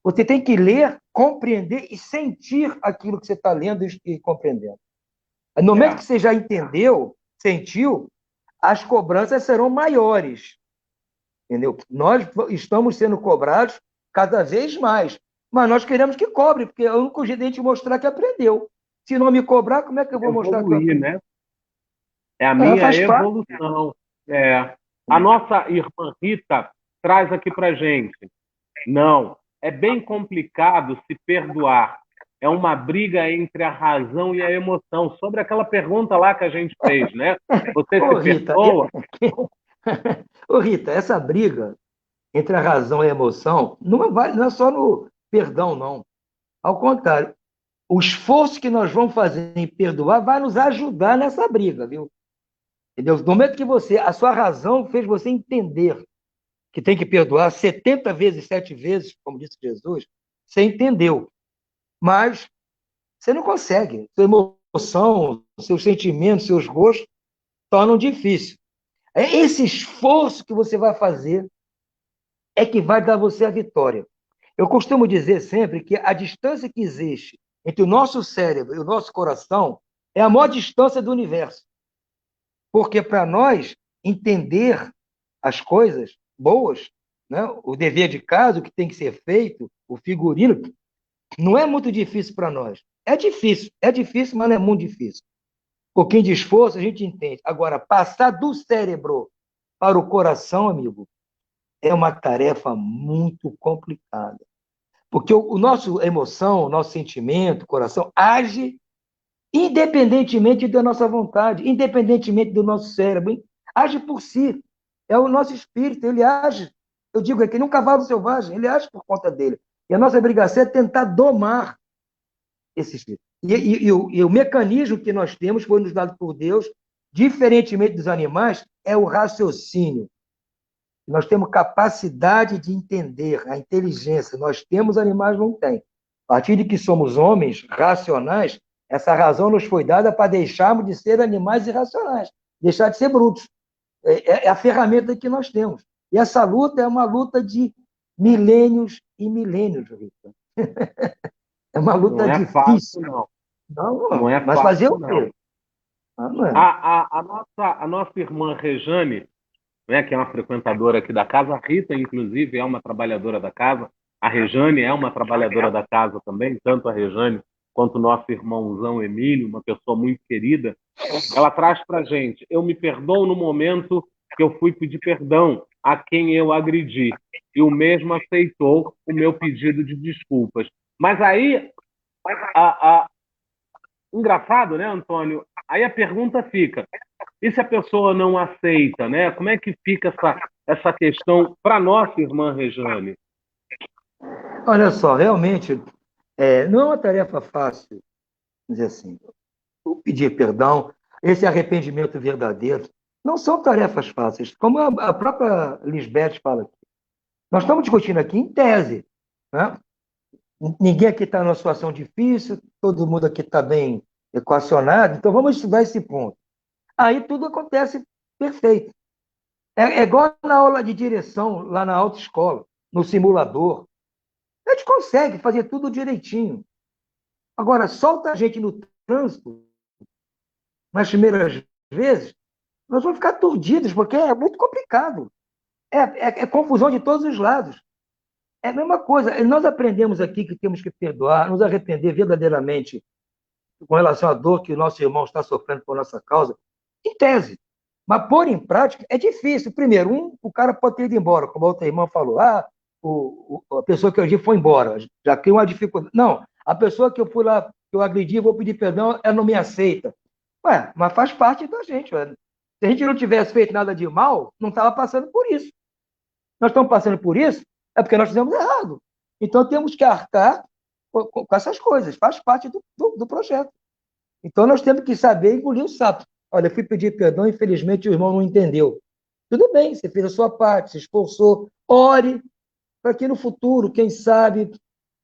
Você tem que ler, compreender e sentir aquilo que você está lendo e compreendendo. No momento É. que você já entendeu, sentiu, as cobranças serão maiores. Entendeu? Nós estamos sendo cobrados cada vez mais. Mas nós queremos que cobre, porque é o único jeito de a gente mostrar que aprendeu. Se não me cobrar, como é que eu vou mostrar que eu Evoluir, aprendi? né? É a minha Faz parte. evolução. É. A nossa irmã Rita traz aqui para gente. Não, é bem complicado se perdoar. É uma briga entre a razão e a emoção. Sobre aquela pergunta lá que a gente fez, né? Você se Ô, Rita, perdoa? ô, Rita, essa briga entre a razão e a emoção não é só no perdão, não. Ao contrário, o esforço que nós vamos fazer em perdoar vai nos ajudar nessa briga, viu? Entendeu? No momento que a sua razão fez você entender que tem que perdoar 70 vezes, 7 vezes, como disse Jesus, você entendeu. Mas você não consegue. Sua emoção, seus sentimentos, seus gostos tornam difícil. É esse esforço que você vai fazer é que vai dar você a vitória. Eu costumo dizer sempre que a distância que existe entre o nosso cérebro e o nosso coração é a maior distância do universo. Porque para nós entender as coisas boas, né, o dever de casa, o que tem que ser feito, o figurino, não é muito difícil para nós. É difícil, mas não é muito difícil. Um pouquinho de esforço a gente entende. Agora, passar do cérebro para o coração, amigo, é uma tarefa muito complicada. Porque o nosso emoção, o nosso sentimento, o coração, age independentemente da nossa vontade, independentemente do nosso cérebro, age por si. É o nosso espírito, ele age. Eu digo, é que nem um cavalo selvagem, ele age por conta dele. E a nossa obrigação é tentar domar esse espírito. E o mecanismo que nós temos, foi nos dado por Deus, diferentemente dos animais, é o raciocínio. Nós temos capacidade de entender, a inteligência. Nós temos, animais não têm. A partir de que somos homens racionais, essa razão nos foi dada para deixarmos de ser animais irracionais, deixar de ser brutos. É a ferramenta que nós temos. E essa luta é uma luta de milênios e milênios, Rita. É uma Não luta é difícil. fácil, não. Não, Não não. é Mas fazer fácil, o não. quê? Não é. A nossa irmã Rejane, né, que é uma frequentadora aqui da casa, a Rita, inclusive, é uma trabalhadora da casa, a Rejane é uma trabalhadora da casa também, tanto a Rejane quanto o nosso irmãozão Emílio, uma pessoa muito querida. Ela traz para a gente: eu me perdoo no momento que eu fui pedir perdão a quem eu agredi, e o mesmo aceitou o meu pedido de desculpas. Mas aí, a, engraçado, né, Antônio? Aí a pergunta fica: e se a pessoa não aceita, né? Como é que fica essa questão para nossa irmã Rejane? Olha só, realmente, não é uma tarefa fácil, dizer assim, o pedir perdão, esse arrependimento verdadeiro, não são tarefas fáceis, como a própria Lisbeth fala aqui. Nós estamos discutindo aqui em tese, né? Ninguém aqui está numa situação difícil, todo mundo aqui está bem equacionado, então vamos estudar esse ponto. Aí tudo acontece perfeito. É igual na aula de direção, lá na autoescola, no simulador. A gente consegue fazer tudo direitinho. Agora, solta a gente no trânsito, nas primeiras vezes, nós vamos ficar aturdidos, porque é muito complicado. É confusão de todos os lados. É a mesma coisa. Nós aprendemos aqui que temos que perdoar, nos arrepender verdadeiramente com relação à dor que o nosso irmão está sofrendo por nossa causa, em tese. Mas pôr em prática é difícil. Primeiro, o cara pode ter ido embora, como a outra irmã falou. A pessoa que eu agredi foi embora, já cria uma dificuldade. Não, a pessoa que eu fui lá, que eu agredi, vou pedir perdão, ela não me aceita. Ué, mas faz parte da gente. Ué. Se a gente não tivesse feito nada de mal, não estava passando por isso. Nós estamos passando por isso, é porque nós fizemos errado. Então temos que arcar com essas coisas, faz parte do projeto. Então nós temos que saber engolir o sapo. Olha, eu fui pedir perdão, infelizmente o irmão não entendeu. Tudo bem, você fez a sua parte, se esforçou, ore para que no futuro, quem sabe,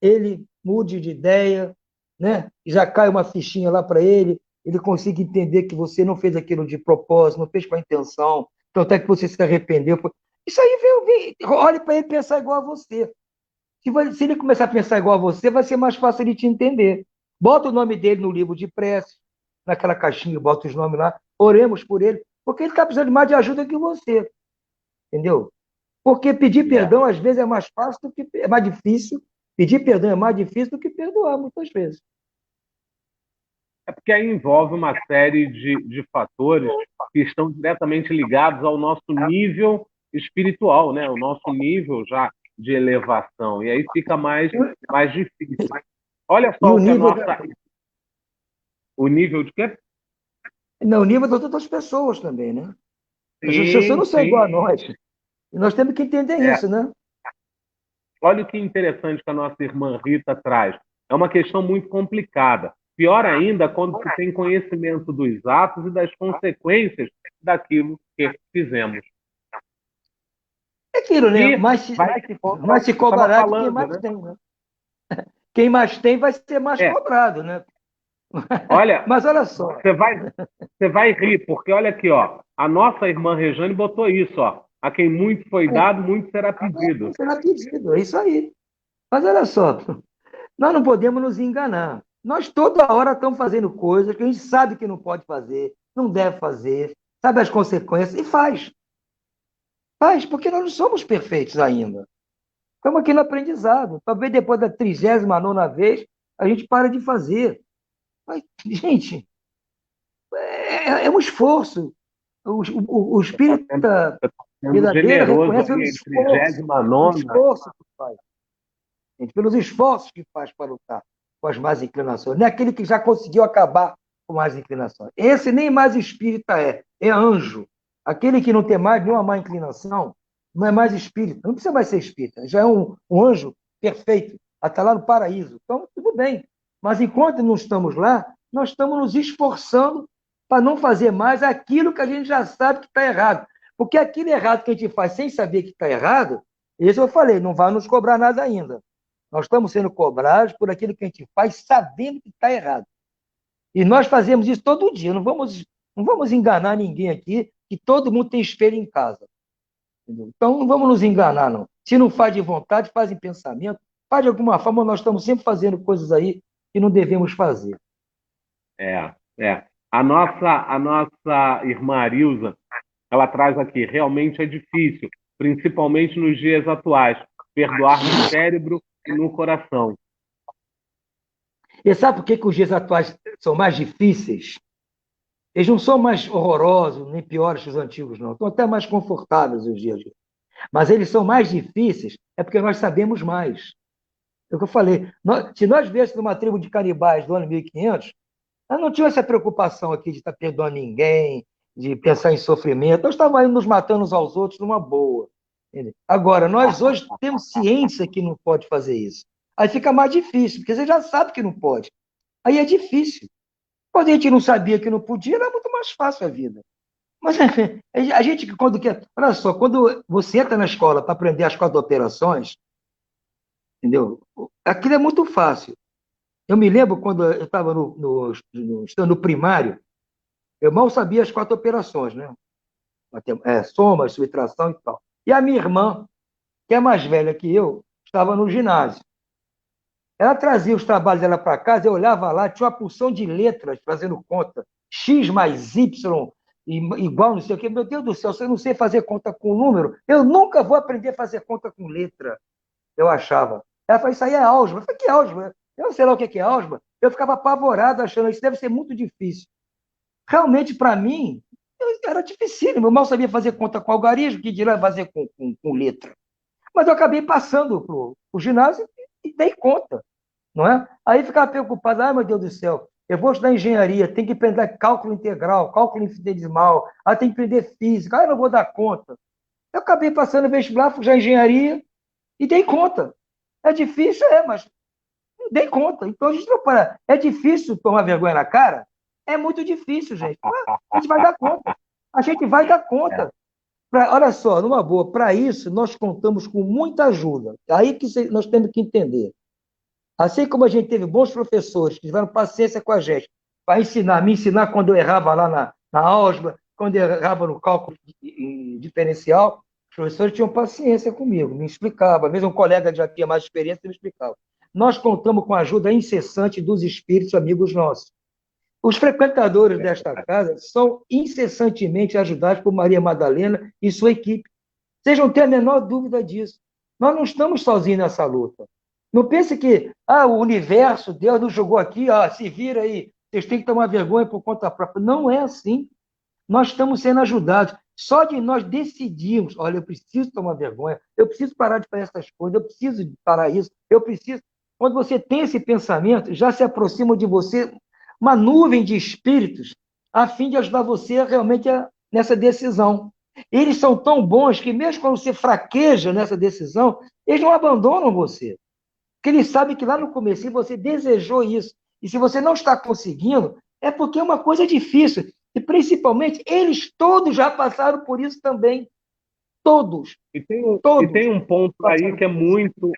ele mude de ideia, né? E já cai uma fichinha lá para ele consiga entender que você não fez aquilo de propósito, não fez com a intenção, então até que você se arrependeu. Isso aí olhe para ele pensar igual a você. Se ele começar a pensar igual a você, vai ser mais fácil ele te entender. Bota o nome dele no livro de prece, naquela caixinha, bota os nomes lá, oremos por ele, porque ele está precisando mais de ajuda que você, entendeu? Porque pedir É. perdão, às vezes, é mais fácil do que é mais difícil. Pedir perdão é mais difícil do que perdoar, muitas vezes. É porque aí envolve uma série de fatores que estão diretamente ligados ao nosso nível espiritual, né? O nosso nível já de elevação. E aí fica mais difícil. Olha E só o o que a nível, nossa. O nível de quê? não, o nível das outras pessoas também, né? As pessoas Sim, não são igual sim. a nós. E nós temos que entender É. isso, né? Olha o que interessante que a nossa irmã Rita traz. É uma questão muito complicada. Pior ainda quando se tem conhecimento dos atos e das consequências daquilo que fizemos. É aquilo, né? E vai de contra o Mais que se você estava cobrará de quem falando, mais né? tem, né? Quem mais tem vai ser mais É, cobrado, né? olha, Mas olha só, você vai, você vai rir, porque olha aqui, ó, a nossa irmã Rejane botou isso, ó. A quem muito foi dado, muito será pedido. será pedido, é isso aí. Mas olha só, nós não podemos nos enganar. Nós toda hora estamos fazendo coisas que a gente sabe que não pode fazer, não deve fazer, sabe as consequências, e faz. Faz, porque nós não somos perfeitos ainda. Estamos aqui no aprendizado. Talvez depois da 39ª vez, a gente para de fazer. Mas, gente, é um esforço. O Você está sendo, espírita você tá sendo verdadeiro generoso reconhece aí, em 39ª. o esforço que faz, gente, pelos esforços que faz para lutar com as más inclinações. Não é aquele que já conseguiu acabar com as inclinações. Esse nem mais espírita é anjo. Aquele que não tem mais nenhuma má inclinação, não é mais espírita. Não precisa mais ser espírita. Já é um anjo perfeito, até lá no paraíso. Então, tudo bem. Mas enquanto não estamos lá, nós estamos nos esforçando para não fazer mais aquilo que a gente já sabe que está errado. Porque aquilo errado que a gente faz sem saber que está errado, isso eu falei, não vai nos cobrar nada ainda. Nós estamos sendo cobrados por aquilo que a gente faz sabendo que está errado. E nós fazemos isso todo dia. Não vamos enganar ninguém aqui, que todo mundo tem espelho em casa. Entendeu? Então, não vamos nos enganar, não. Se não faz de vontade, faz em pensamento, faz de alguma forma, nós estamos sempre fazendo coisas aí que não devemos fazer. É, é. A nossa irmã Arilza, ela traz aqui, realmente é difícil, principalmente nos dias atuais, perdoar no cérebro e no coração. E sabe por que os dias atuais são mais difíceis? Eles não são mais horrorosos, nem piores que os antigos, não. Estão até mais confortáveis os dias de hoje. Mas eles são mais difíceis, é porque nós sabemos mais. É o que eu falei. Se nós viéssemos numa tribo de canibais do ano 1500, nós não tínhamos essa preocupação aqui de estar perdoando ninguém, de pensar em sofrimento. Nós estávamos aí nos matando uns aos outros numa boa. Entendeu? Agora, nós hoje temos ciência que não pode fazer isso. Aí fica mais difícil, porque você já sabe que não pode. Aí é difícil. Quando a gente não sabia que não podia, era muito mais fácil a vida. Mas a gente, quando quer. Olha só, quando você entra na escola para aprender as 4 operações, entendeu? Aquilo é muito fácil. Eu me lembro quando eu estava estando no primário, eu mal sabia as 4 operações, né? Soma, subtração e tal. E a minha irmã, que é mais velha que eu, estava no ginásio. Ela trazia os trabalhos dela para casa, eu olhava lá, tinha uma porção de letras fazendo conta. X mais Y igual não sei o quê. Meu Deus do céu, se eu não sei fazer conta com número, eu nunca vou aprender a fazer conta com letra, eu achava. Ela falou, isso aí é álgebra. Eu falei, que álgebra? Eu não sei lá o que é álgebra. Eu ficava apavorado, achando isso deve ser muito difícil. Realmente, para mim, era difícil. Eu mal sabia fazer conta com algarismo, que dirá fazer com letra. Mas eu acabei passando para o ginásio e dei conta, não é? Aí ficava preocupado, ai meu Deus do céu, eu vou estudar engenharia, tem que aprender cálculo integral, cálculo infinitesimal, aí tem que aprender física, aí eu não vou dar conta. Eu acabei passando no vestibular, fui já engenharia e dei conta. É difícil, mas dei conta. Então a gente não para. É difícil tomar vergonha na cara? É muito difícil, gente. Mas a gente vai dar conta. A gente vai dar É. conta. Olha só, numa boa, para isso nós contamos com muita ajuda. Aí que nós temos que entender. Assim como a gente teve bons professores que tiveram paciência com a gente para me ensinar quando eu errava lá na álgebra, quando eu errava no cálculo diferencial, Os professores tinham paciência comigo, me explicava. Mesmo um colega que já tinha mais experiência me explicava. Nós contamos com a ajuda incessante dos espíritos amigos nossos. Os frequentadores desta casa são incessantemente ajudados por Maria Madalena e sua equipe. Vocês não têm a menor dúvida disso. Nós não estamos sozinhos nessa luta. Não pense que o universo, Deus nos jogou aqui, se vira aí, vocês têm que tomar vergonha por conta própria. Não é assim. Nós estamos sendo ajudados. Só de nós decidirmos, olha, eu preciso tomar vergonha, eu preciso parar de fazer essas coisas, eu preciso parar isso, eu preciso. Quando você tem esse pensamento, já se aproxima de você uma nuvem de espíritos a fim de ajudar você realmente nessa decisão. Eles são tão bons que mesmo quando você fraqueja nessa decisão, eles não abandonam você. Porque eles sabem que lá no começo você desejou isso. E se você não está conseguindo, é porque é uma coisa difícil. E principalmente, eles todos já passaram por isso também. Todos. Tem um ponto aí que é muito,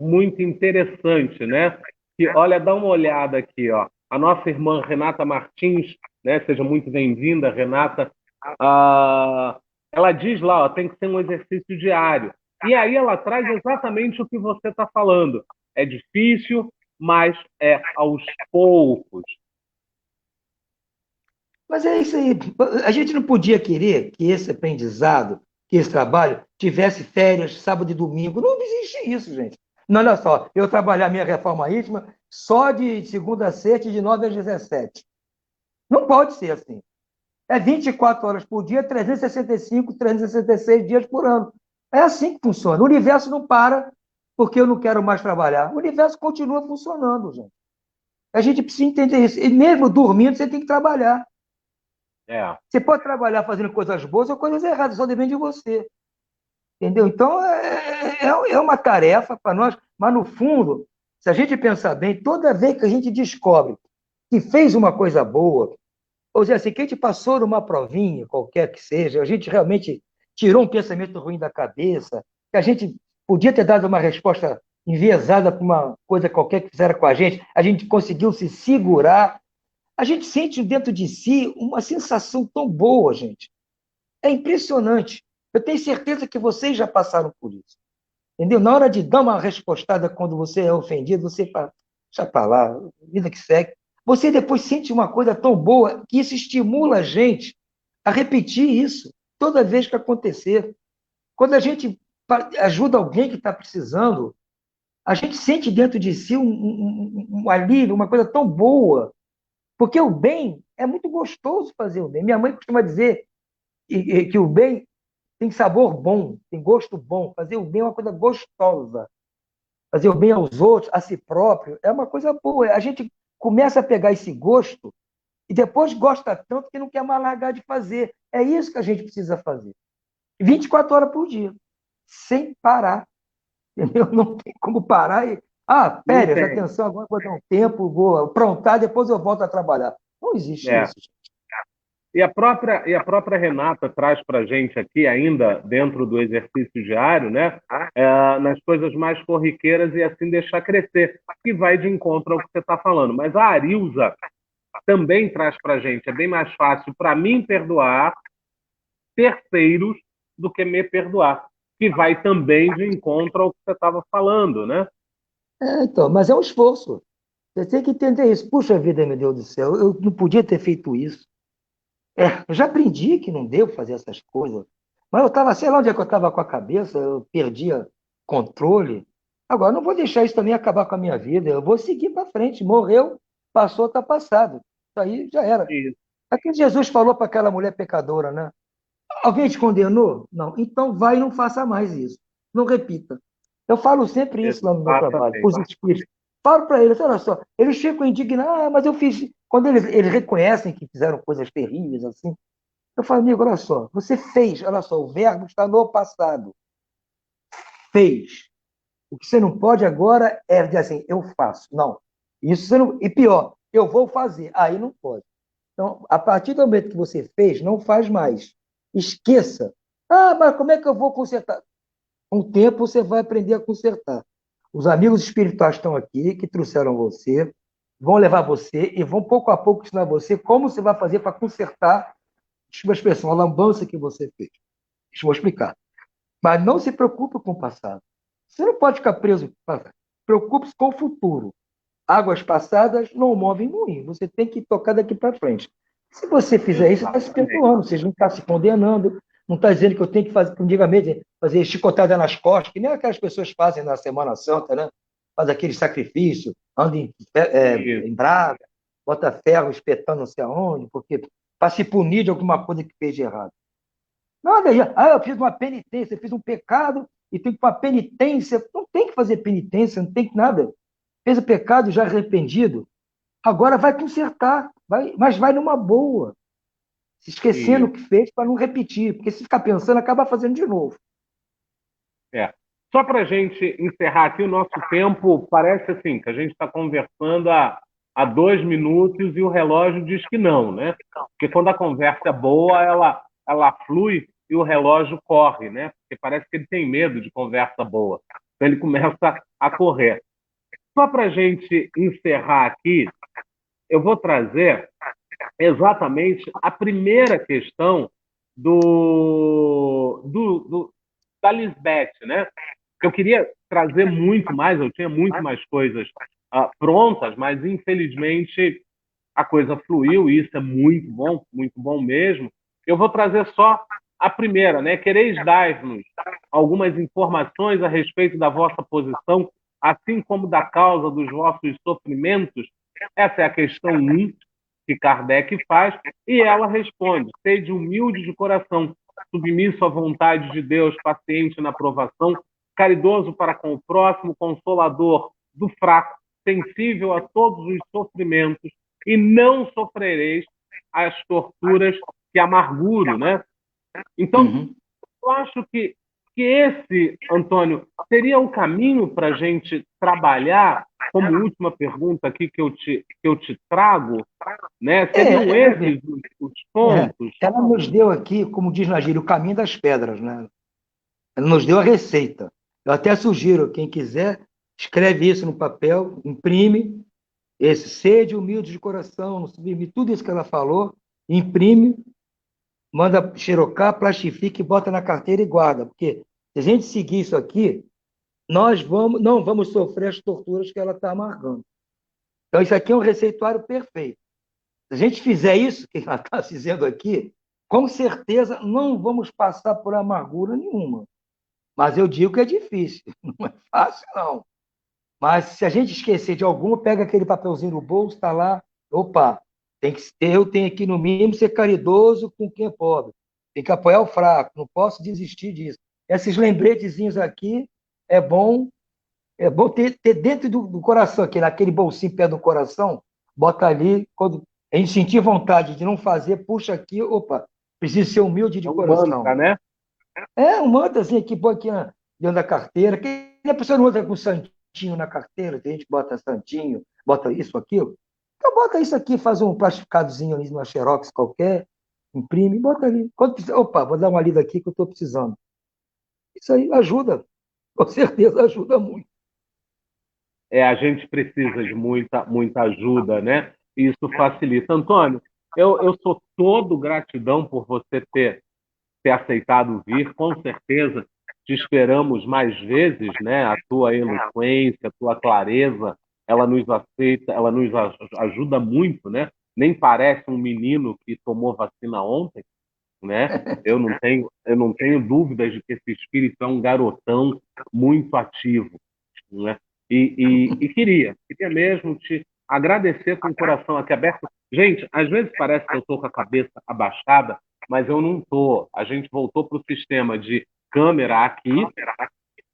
muito interessante, né? Que, olha, dá uma olhada aqui, ó. A nossa irmã Renata Martins, né? Seja muito bem-vinda, Renata. Ela diz lá, ó, tem que ser um exercício diário. E aí ela traz exatamente o que você está falando. É difícil, mas é aos poucos. Mas é isso aí. A gente não podia querer que esse aprendizado, que esse trabalho, tivesse férias, sábado e domingo. Não existe isso, gente. Não, olha só, eu trabalhar minha reforma íntima só de segunda a sexta, de 9 às 17. Não pode ser assim. É 24 horas por dia, 365, 366 dias por ano. É assim que funciona. O universo não para porque eu não quero mais trabalhar. O universo continua funcionando, gente. A gente precisa entender isso. E mesmo dormindo, você tem que trabalhar. Você pode trabalhar fazendo coisas boas ou coisas erradas, só depende de você. Entendeu? Então, é uma tarefa para nós, mas no fundo, se a gente pensar bem, toda vez que a gente descobre que fez uma coisa boa, ou seja, assim, que a gente passou numa provinha, qualquer que seja, a gente realmente tirou um pensamento ruim da cabeça, que a gente podia ter dado uma resposta enviesada para uma coisa qualquer que fizeram com a gente conseguiu se segurar. A gente sente dentro de si uma sensação tão boa, gente. É impressionante. Eu tenho certeza que vocês já passaram por isso. Entendeu? Na hora de dar uma respostada quando você é ofendido, você fala, deixa para lá, vida que segue. Você depois sente uma coisa tão boa que isso estimula a gente a repetir isso toda vez que acontecer. Quando a gente ajuda alguém que está precisando, a gente sente dentro de si um alívio, uma coisa tão boa. Porque o bem é muito gostoso fazer o bem. Minha mãe costuma dizer que o bem tem sabor bom, tem gosto bom. Fazer o bem é uma coisa gostosa. Fazer o bem aos outros, a si próprio, é uma coisa boa. A gente começa a pegar esse gosto e depois gosta tanto que não quer mais largar de fazer. É isso que a gente precisa fazer. 24 horas por dia, sem parar. Entendeu? Não tem como parar e. Férias, atenção, agora vou dar um tempo, vou aprontar, depois eu volto a trabalhar. Não existe isso. E a própria Renata traz para a gente aqui, ainda dentro do exercício diário, né, nas coisas mais corriqueiras e assim deixar crescer, que vai de encontro ao que você está falando. Mas a Arilza também traz para a gente, é bem mais fácil para mim perdoar terceiros do que me perdoar, que vai também de encontro ao que você estava falando, né? Então, mas é um esforço. Você tem que entender isso. Puxa vida, meu Deus do céu, eu não podia ter feito isso. Eu já aprendi que não devo fazer essas coisas. Mas eu estava, sei lá onde é que eu estava com a cabeça, eu perdia controle. Agora, não vou deixar isso também acabar com a minha vida. Eu vou seguir para frente. Morreu, passou, está passado. Isso aí já era. Isso. Aqui Jesus falou para aquela mulher pecadora, né? Alguém te condenou? Não. Então vai e não faça mais isso. Não repita. Eu falo sempre isso lá no meu trabalho, para os espíritos. Falo para eles, olha só, eles ficam indignados, mas eu fiz. Quando eles reconhecem que fizeram coisas terríveis assim, eu falo, amigo, olha só, você fez, olha só, o verbo está no passado. Fez. O que você não pode agora é dizer assim, eu faço. Não. Isso você não. E pior, eu vou fazer. Aí não pode. Então, a partir do momento que você fez, não faz mais. Esqueça. Mas como é que eu vou consertar? Com o tempo você vai aprender a consertar. Os amigos espirituais estão aqui, que trouxeram você, vão levar você e vão pouco a pouco ensinar você como você vai fazer para consertar, deixa eu expressão, a lambança que você fez. Deixa eu explicar. Mas não se preocupe com o passado. Você não pode ficar preso no passado. Preocupe-se com o futuro. Águas passadas não movem moinho. Você tem que tocar daqui para frente. Se você fizer isso, está se Exatamente. perdoando. Você não está se condenando. Não está dizendo que eu tenho que fazer, antigamente, fazer chicotada nas costas, que nem aquelas pessoas fazem na Semana Santa, né? Faz aquele sacrifício, anda Isso. em braga, bota ferro espetando não sei aonde, porque para se punir de alguma coisa que fez de errado. Nada, eu fiz uma penitência, eu fiz um pecado e tenho que uma penitência. Não tem que fazer penitência, não tem que nada. Fez o pecado já arrependido, agora vai consertar, mas vai numa boa, se esquecendo o Isso. que fez para não repetir, porque se ficar pensando, acaba fazendo de novo. É. Só para a gente encerrar aqui, o nosso tempo parece assim, que a gente está conversando há 2 minutos e o relógio diz que não, né? Porque quando a conversa é boa, ela flui e o relógio corre, né? Porque parece que ele tem medo de conversa boa. Então ele começa a correr. Só para a gente encerrar aqui, eu vou trazer exatamente a primeira questão da Lisbeth, né? Eu queria trazer muito mais, eu tinha muito mais coisas prontas, mas infelizmente a coisa fluiu e isso é muito bom mesmo. Eu vou trazer só a primeira, né? Quereis dar-nos algumas informações a respeito da vossa posição, assim como da causa dos vossos sofrimentos? Essa é a questão 1 que Kardec faz, e ela responde: sede humilde de coração, submisso à vontade de Deus, paciente na provação, caridoso para com o próximo, consolador do fraco, sensível a todos os sofrimentos, e não sofrereis as torturas que amarguro, né? Então, Uhum. eu acho que esse, Antônio, seria o caminho para a gente trabalhar, como última pergunta aqui que eu te trago, né? Seriam Quer ver, esses os pontos? ela nos deu aqui, como diz na gíria, o caminho das pedras, né? Ela nos deu a receita. Eu até sugiro, quem quiser, escreve isso no papel, imprime, esse sede humilde de coração, não submite tudo isso que ela falou, imprime, manda xerocar, plastifica e bota na carteira e guarda. Porque se a gente seguir isso aqui, não vamos sofrer as torturas que ela está amargando. Então, isso aqui é um receituário perfeito. Se a gente fizer isso que ela está dizendo aqui, com certeza não vamos passar por amargura nenhuma. Mas eu digo que é difícil, não é fácil, não. Mas se a gente esquecer de alguma, pega aquele papelzinho no bolso, está lá, opa, eu tenho que, no mínimo, ser caridoso com quem é pobre. Tem que apoiar o fraco, não posso desistir disso. Esses lembretezinhos aqui é bom ter dentro do coração, aqui, naquele bolsinho perto do coração, bota ali, quando a gente sentir vontade de não fazer, puxa aqui, opa, preciso ser humilde É de um coração. mantra, né? É um mantrazinho aqui, põe aqui dentro da carteira, que a pessoa não anda com santinho na carteira, tem gente que bota santinho, bota isso, aquilo. Então bota isso aqui, faz um plastificadozinho ali, numa xerox qualquer, imprime, bota ali. Quando precisar, opa, vou dar uma lida aqui que eu estou precisando. Isso aí ajuda, com certeza ajuda muito. A gente precisa de muita ajuda, né? E isso facilita. Antônio, eu sou todo gratidão por você ter aceitado vir, com certeza te esperamos mais vezes, né? A tua eloquência, a tua clareza, ela nos aceita, ela nos ajuda muito, né? Nem parece um menino que tomou vacina ontem, né? Eu não tenho dúvidas de que esse espírito é um garotão muito ativo, né? E queria mesmo te agradecer com o coração aqui aberto. Gente, às vezes parece que eu estou com a cabeça abaixada, mas eu não estou. A gente voltou para o sistema de câmera aqui,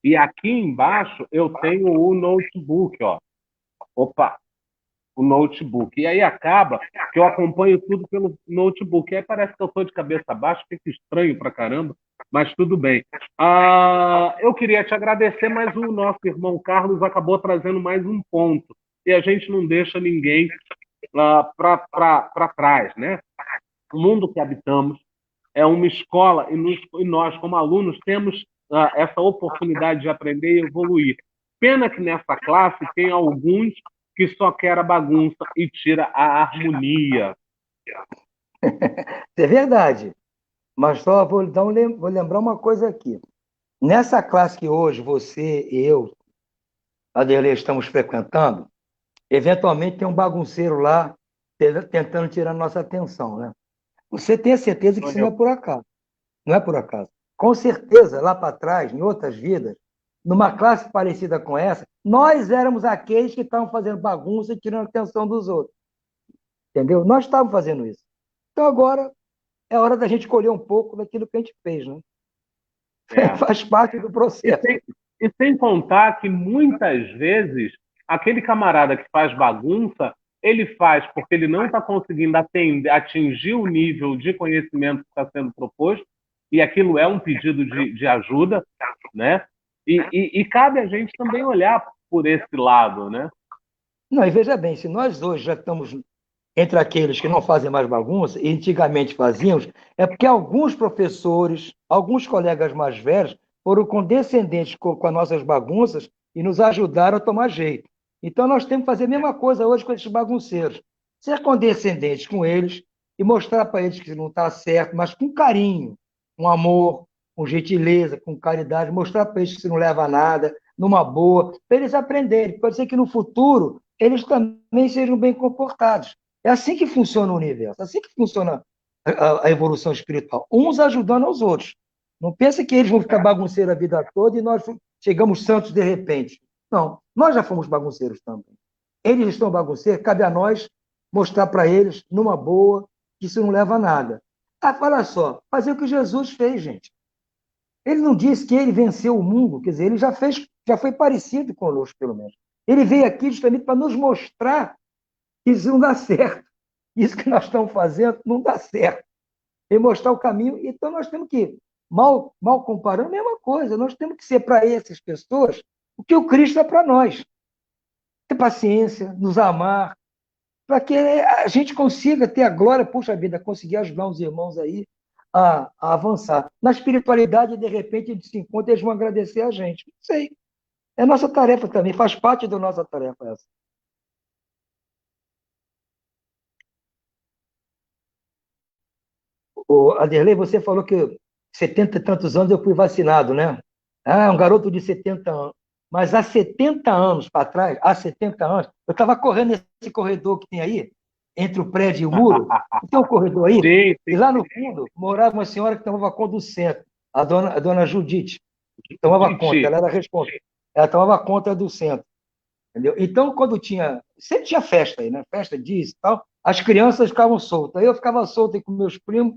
e aqui embaixo eu tenho o notebook, ó. Opa, o notebook. E aí acaba que eu acompanho tudo pelo notebook. E aí parece que eu estou de cabeça baixa, fica estranho pra caramba, mas tudo bem. Eu queria te agradecer, mas o nosso irmão Carlos acabou trazendo mais um ponto. E a gente não deixa ninguém para trás, né? O mundo que habitamos é uma escola e nós, como alunos, temos essa oportunidade de aprender e evoluir. Pena que nessa classe tem alguns que só quer a bagunça e tira a harmonia. É verdade. Mas só vou lembrar uma coisa aqui. nessa classe que hoje você, eu, a Derlei estamos frequentando, eventualmente tem um bagunceiro lá tentando tirar nossa atenção, né? Você tem a certeza que Sou isso não é eu. por acaso. Não é por acaso. Com certeza, lá para trás, em outras vidas, numa classe parecida com essa, nós éramos aqueles que estavam fazendo bagunça e tirando a atenção dos outros. Entendeu? Nós estávamos fazendo isso. Então agora é hora da gente colher um pouco daquilo que a gente fez, né? É. Faz parte do E processo. sem, e sem contar que muitas vezes aquele camarada que faz bagunça, ele faz porque ele não está conseguindo atingir o nível de conhecimento que está sendo proposto, e aquilo é um pedido de ajuda, né? E cabe a gente também olhar por esse lado, né? Não, e veja bem, se nós hoje já estamos entre aqueles que não fazem mais bagunça, e antigamente fazíamos, é porque alguns professores, alguns colegas mais velhos, foram condescendentes com as nossas bagunças e nos ajudaram a tomar jeito. Então nós temos que fazer a mesma coisa hoje com esses bagunceiros. Ser condescendente com eles e mostrar para eles que não está certo, mas com carinho, com amor, com gentileza, com caridade, mostrar para eles que isso não leva a nada, numa boa, para eles aprenderem. Pode ser que no futuro eles também sejam bem comportados. É assim que funciona o universo, é assim que funciona a evolução espiritual. Uns ajudando aos outros. Não pensa que eles vão ficar bagunceiros a vida toda e nós chegamos santos de repente. Não, nós já fomos bagunceiros também. Eles estão bagunceiros, cabe a nós mostrar para eles, numa boa, que isso não leva a nada. Ah, olha só, fazer o que Jesus fez, gente. Ele não disse que ele venceu o mundo, quer dizer, ele já fez, já foi parecido conosco, pelo menos. Ele veio aqui justamente para nos mostrar que isso não dá certo. Isso que nós estamos fazendo não dá certo. E mostrar o caminho, então nós temos que, mal comparando, a mesma coisa. Nós temos que ser para essas pessoas o que o Cristo é para nós. Ter paciência, nos amar, para que a gente consiga ter a glória, puxa vida, conseguir ajudar os irmãos aí a avançar. Na espiritualidade, de repente, a gente se encontra e eles vão agradecer a gente. Não sei. É nossa tarefa também, faz parte da nossa tarefa essa. O Aderlei, você falou que 70 e tantos anos eu fui vacinado, né? Ah, um garoto de 70 anos. Mas há 70 anos para trás, há 70 anos, eu estava correndo nesse corredor que tem aí, entre o prédio e o muro. Tem um corredor aí, Sim, e sim. lá no fundo morava uma senhora que tomava conta do centro, a dona Judite, que tomava conta, Diti. ela era responsável. Ela tomava conta do centro, entendeu? Então, quando tinha. Sempre tinha festa aí, né? Festa disso e tal. As crianças ficavam soltas. Aí eu ficava solto aí com meus primos.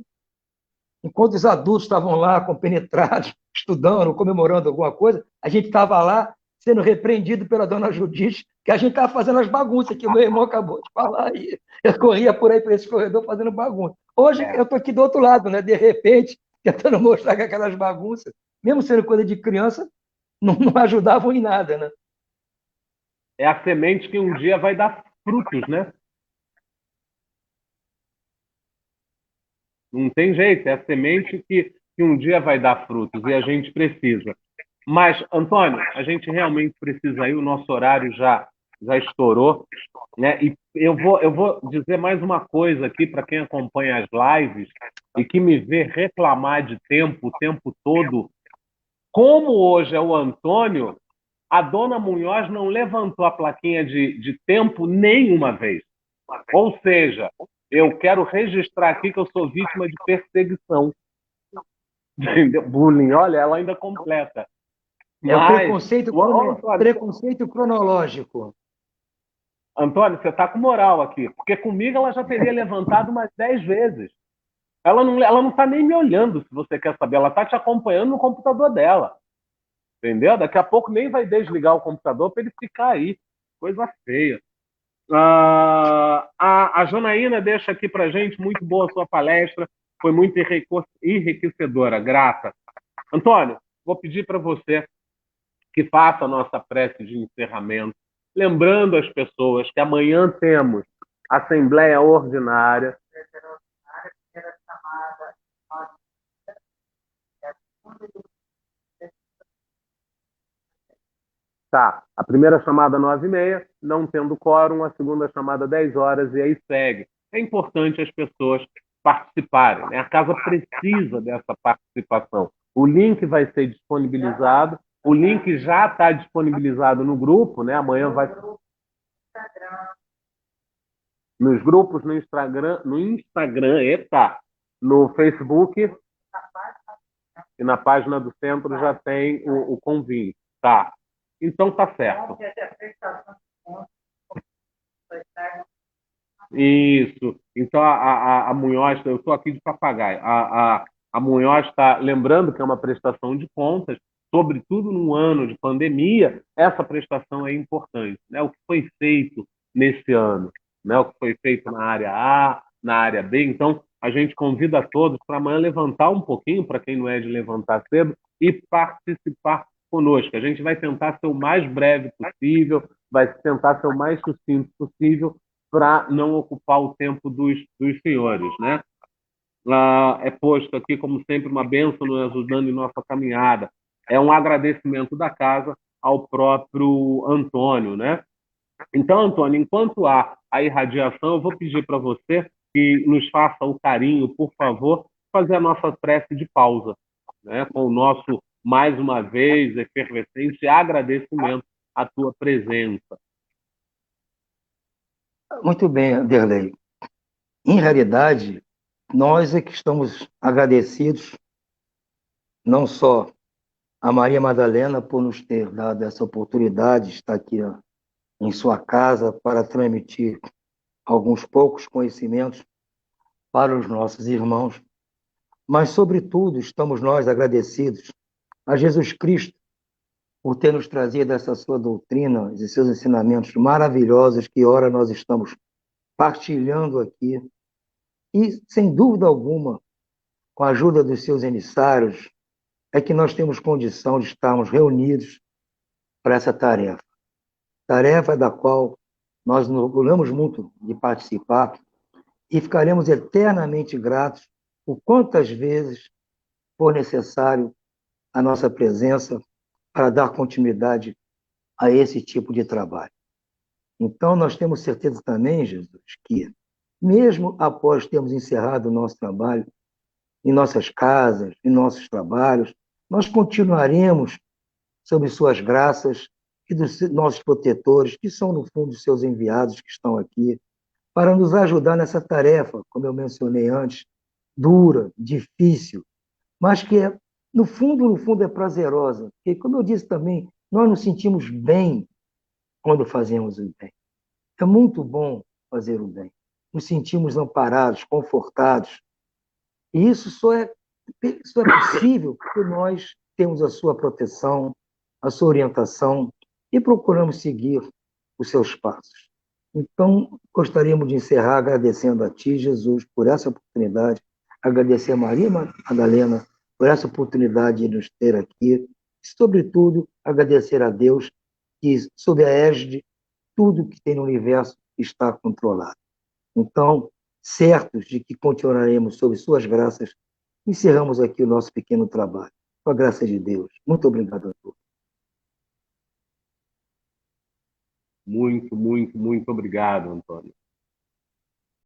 Enquanto os adultos estavam lá compenetrados, estudando, comemorando alguma coisa, a gente estava lá sendo repreendido pela dona Judite, que a gente estava fazendo as bagunças que o meu irmão acabou de falar aí. Eu corria por aí, por esse corredor, fazendo bagunça. Hoje É. eu estou aqui do outro lado, né? De repente, tentando mostrar que aquelas bagunças, mesmo sendo coisa de criança, não ajudavam em nada, né? É a semente que um dia vai dar frutos, né? Não tem jeito, é a semente que um dia vai dar frutos e a gente precisa. Mas, Antônio, a gente realmente precisa ir, o nosso horário já estourou, né? E eu vou dizer mais uma coisa aqui para quem acompanha as lives e que me vê reclamar de tempo o tempo todo. Como hoje é o Antônio, a dona Munhoz não levantou a plaquinha de tempo nenhuma vez. Ou seja, eu quero registrar aqui que eu sou vítima de perseguição. Entendeu? Bullying, olha, ela ainda completa. É o Mas, Antônio, preconceito cronológico. Antônio, você está com moral aqui, porque comigo ela já teria levantado umas 10 vezes. Ela não está nem me olhando, se você quer saber. Ela está te acompanhando no computador dela. Entendeu? Daqui a pouco nem vai desligar o computador para ele ficar aí. Coisa feia. A Janaína deixa aqui para gente, muito boa a sua palestra, foi muito enriquecedora, grata. Antônio, vou pedir para você que faça a nossa prece de encerramento, lembrando as pessoas que amanhã temos Assembleia Ordinária. Tá, a primeira chamada 9h30, não tendo quórum, a segunda chamada 10 horas e aí segue. É importante as pessoas participarem, né? A casa precisa dessa participação. O link vai ser disponibilizado. O link já está disponibilizado no grupo, né? Amanhã vai nos grupos no Instagram, eita, no Facebook e na página do centro já tem o convite, tá? Então tá certo. Isso. Então a Munhoz, eu estou aqui de papagaio. A Munhoz está lembrando que é uma prestação de contas, sobretudo num ano de pandemia, essa prestação é importante, né? O que foi feito nesse ano, né? O que foi feito na área A, na área B. Então, a gente convida a todos para amanhã levantar um pouquinho, para quem não é de levantar cedo, e participar conosco. A gente vai tentar ser o mais breve possível, vai tentar ser o mais sucinto possível, para não ocupar o tempo dos senhores, né? É posto aqui, como sempre, uma bênção nos ajudando em nossa caminhada. É um agradecimento da casa ao próprio Antônio, né? Então, Antônio, enquanto há a irradiação, eu vou pedir para você que nos faça o carinho, por favor, fazer a nossa prece de pausa, né? Com o nosso, mais uma vez, efervescente agradecimento à tua presença. Muito bem, Anderlei. Em realidade, nós é que estamos agradecidos, não só a Maria Madalena por nos ter dado essa oportunidade de estar aqui em sua casa para transmitir alguns poucos conhecimentos para os nossos irmãos, mas, sobretudo, estamos nós agradecidos a Jesus Cristo por ter nos trazido essa sua doutrina e seus ensinamentos maravilhosos que, ora, nós estamos partilhando aqui. E, sem dúvida alguma, com a ajuda dos seus emissários, é que nós temos condição de estarmos reunidos para essa tarefa. Tarefa da qual nós nos orgulhamos muito de participar e ficaremos eternamente gratos por quantas vezes for necessário a nossa presença para dar continuidade a esse tipo de trabalho. Então, nós temos certeza também, Jesus, que, mesmo após termos encerrado o nosso trabalho, em nossas casas, em nossos trabalhos, nós continuaremos sob suas graças e dos nossos protetores, que são, no fundo, os seus enviados que estão aqui, para nos ajudar nessa tarefa, como eu mencionei antes, dura, difícil, mas que, no fundo, é prazerosa. Porque, como eu disse também, nós nos sentimos bem quando fazemos o bem. É muito bom fazer o bem. Nos sentimos amparados, confortados. E isso é possível porque nós temos a sua proteção, a sua orientação e procuramos seguir os seus passos. Então, gostaríamos de encerrar agradecendo a Ti, Jesus, por essa oportunidade, agradecer a Maria Madalena por essa oportunidade de nos ter aqui, e, sobretudo, agradecer a Deus que, sob a égide, tudo que tem no universo está controlado. Então, certos de que continuaremos sob suas graças, encerramos aqui o nosso pequeno trabalho. Com a graça de Deus. Muito obrigado a todos. Muito, muito, muito obrigado, Antônio.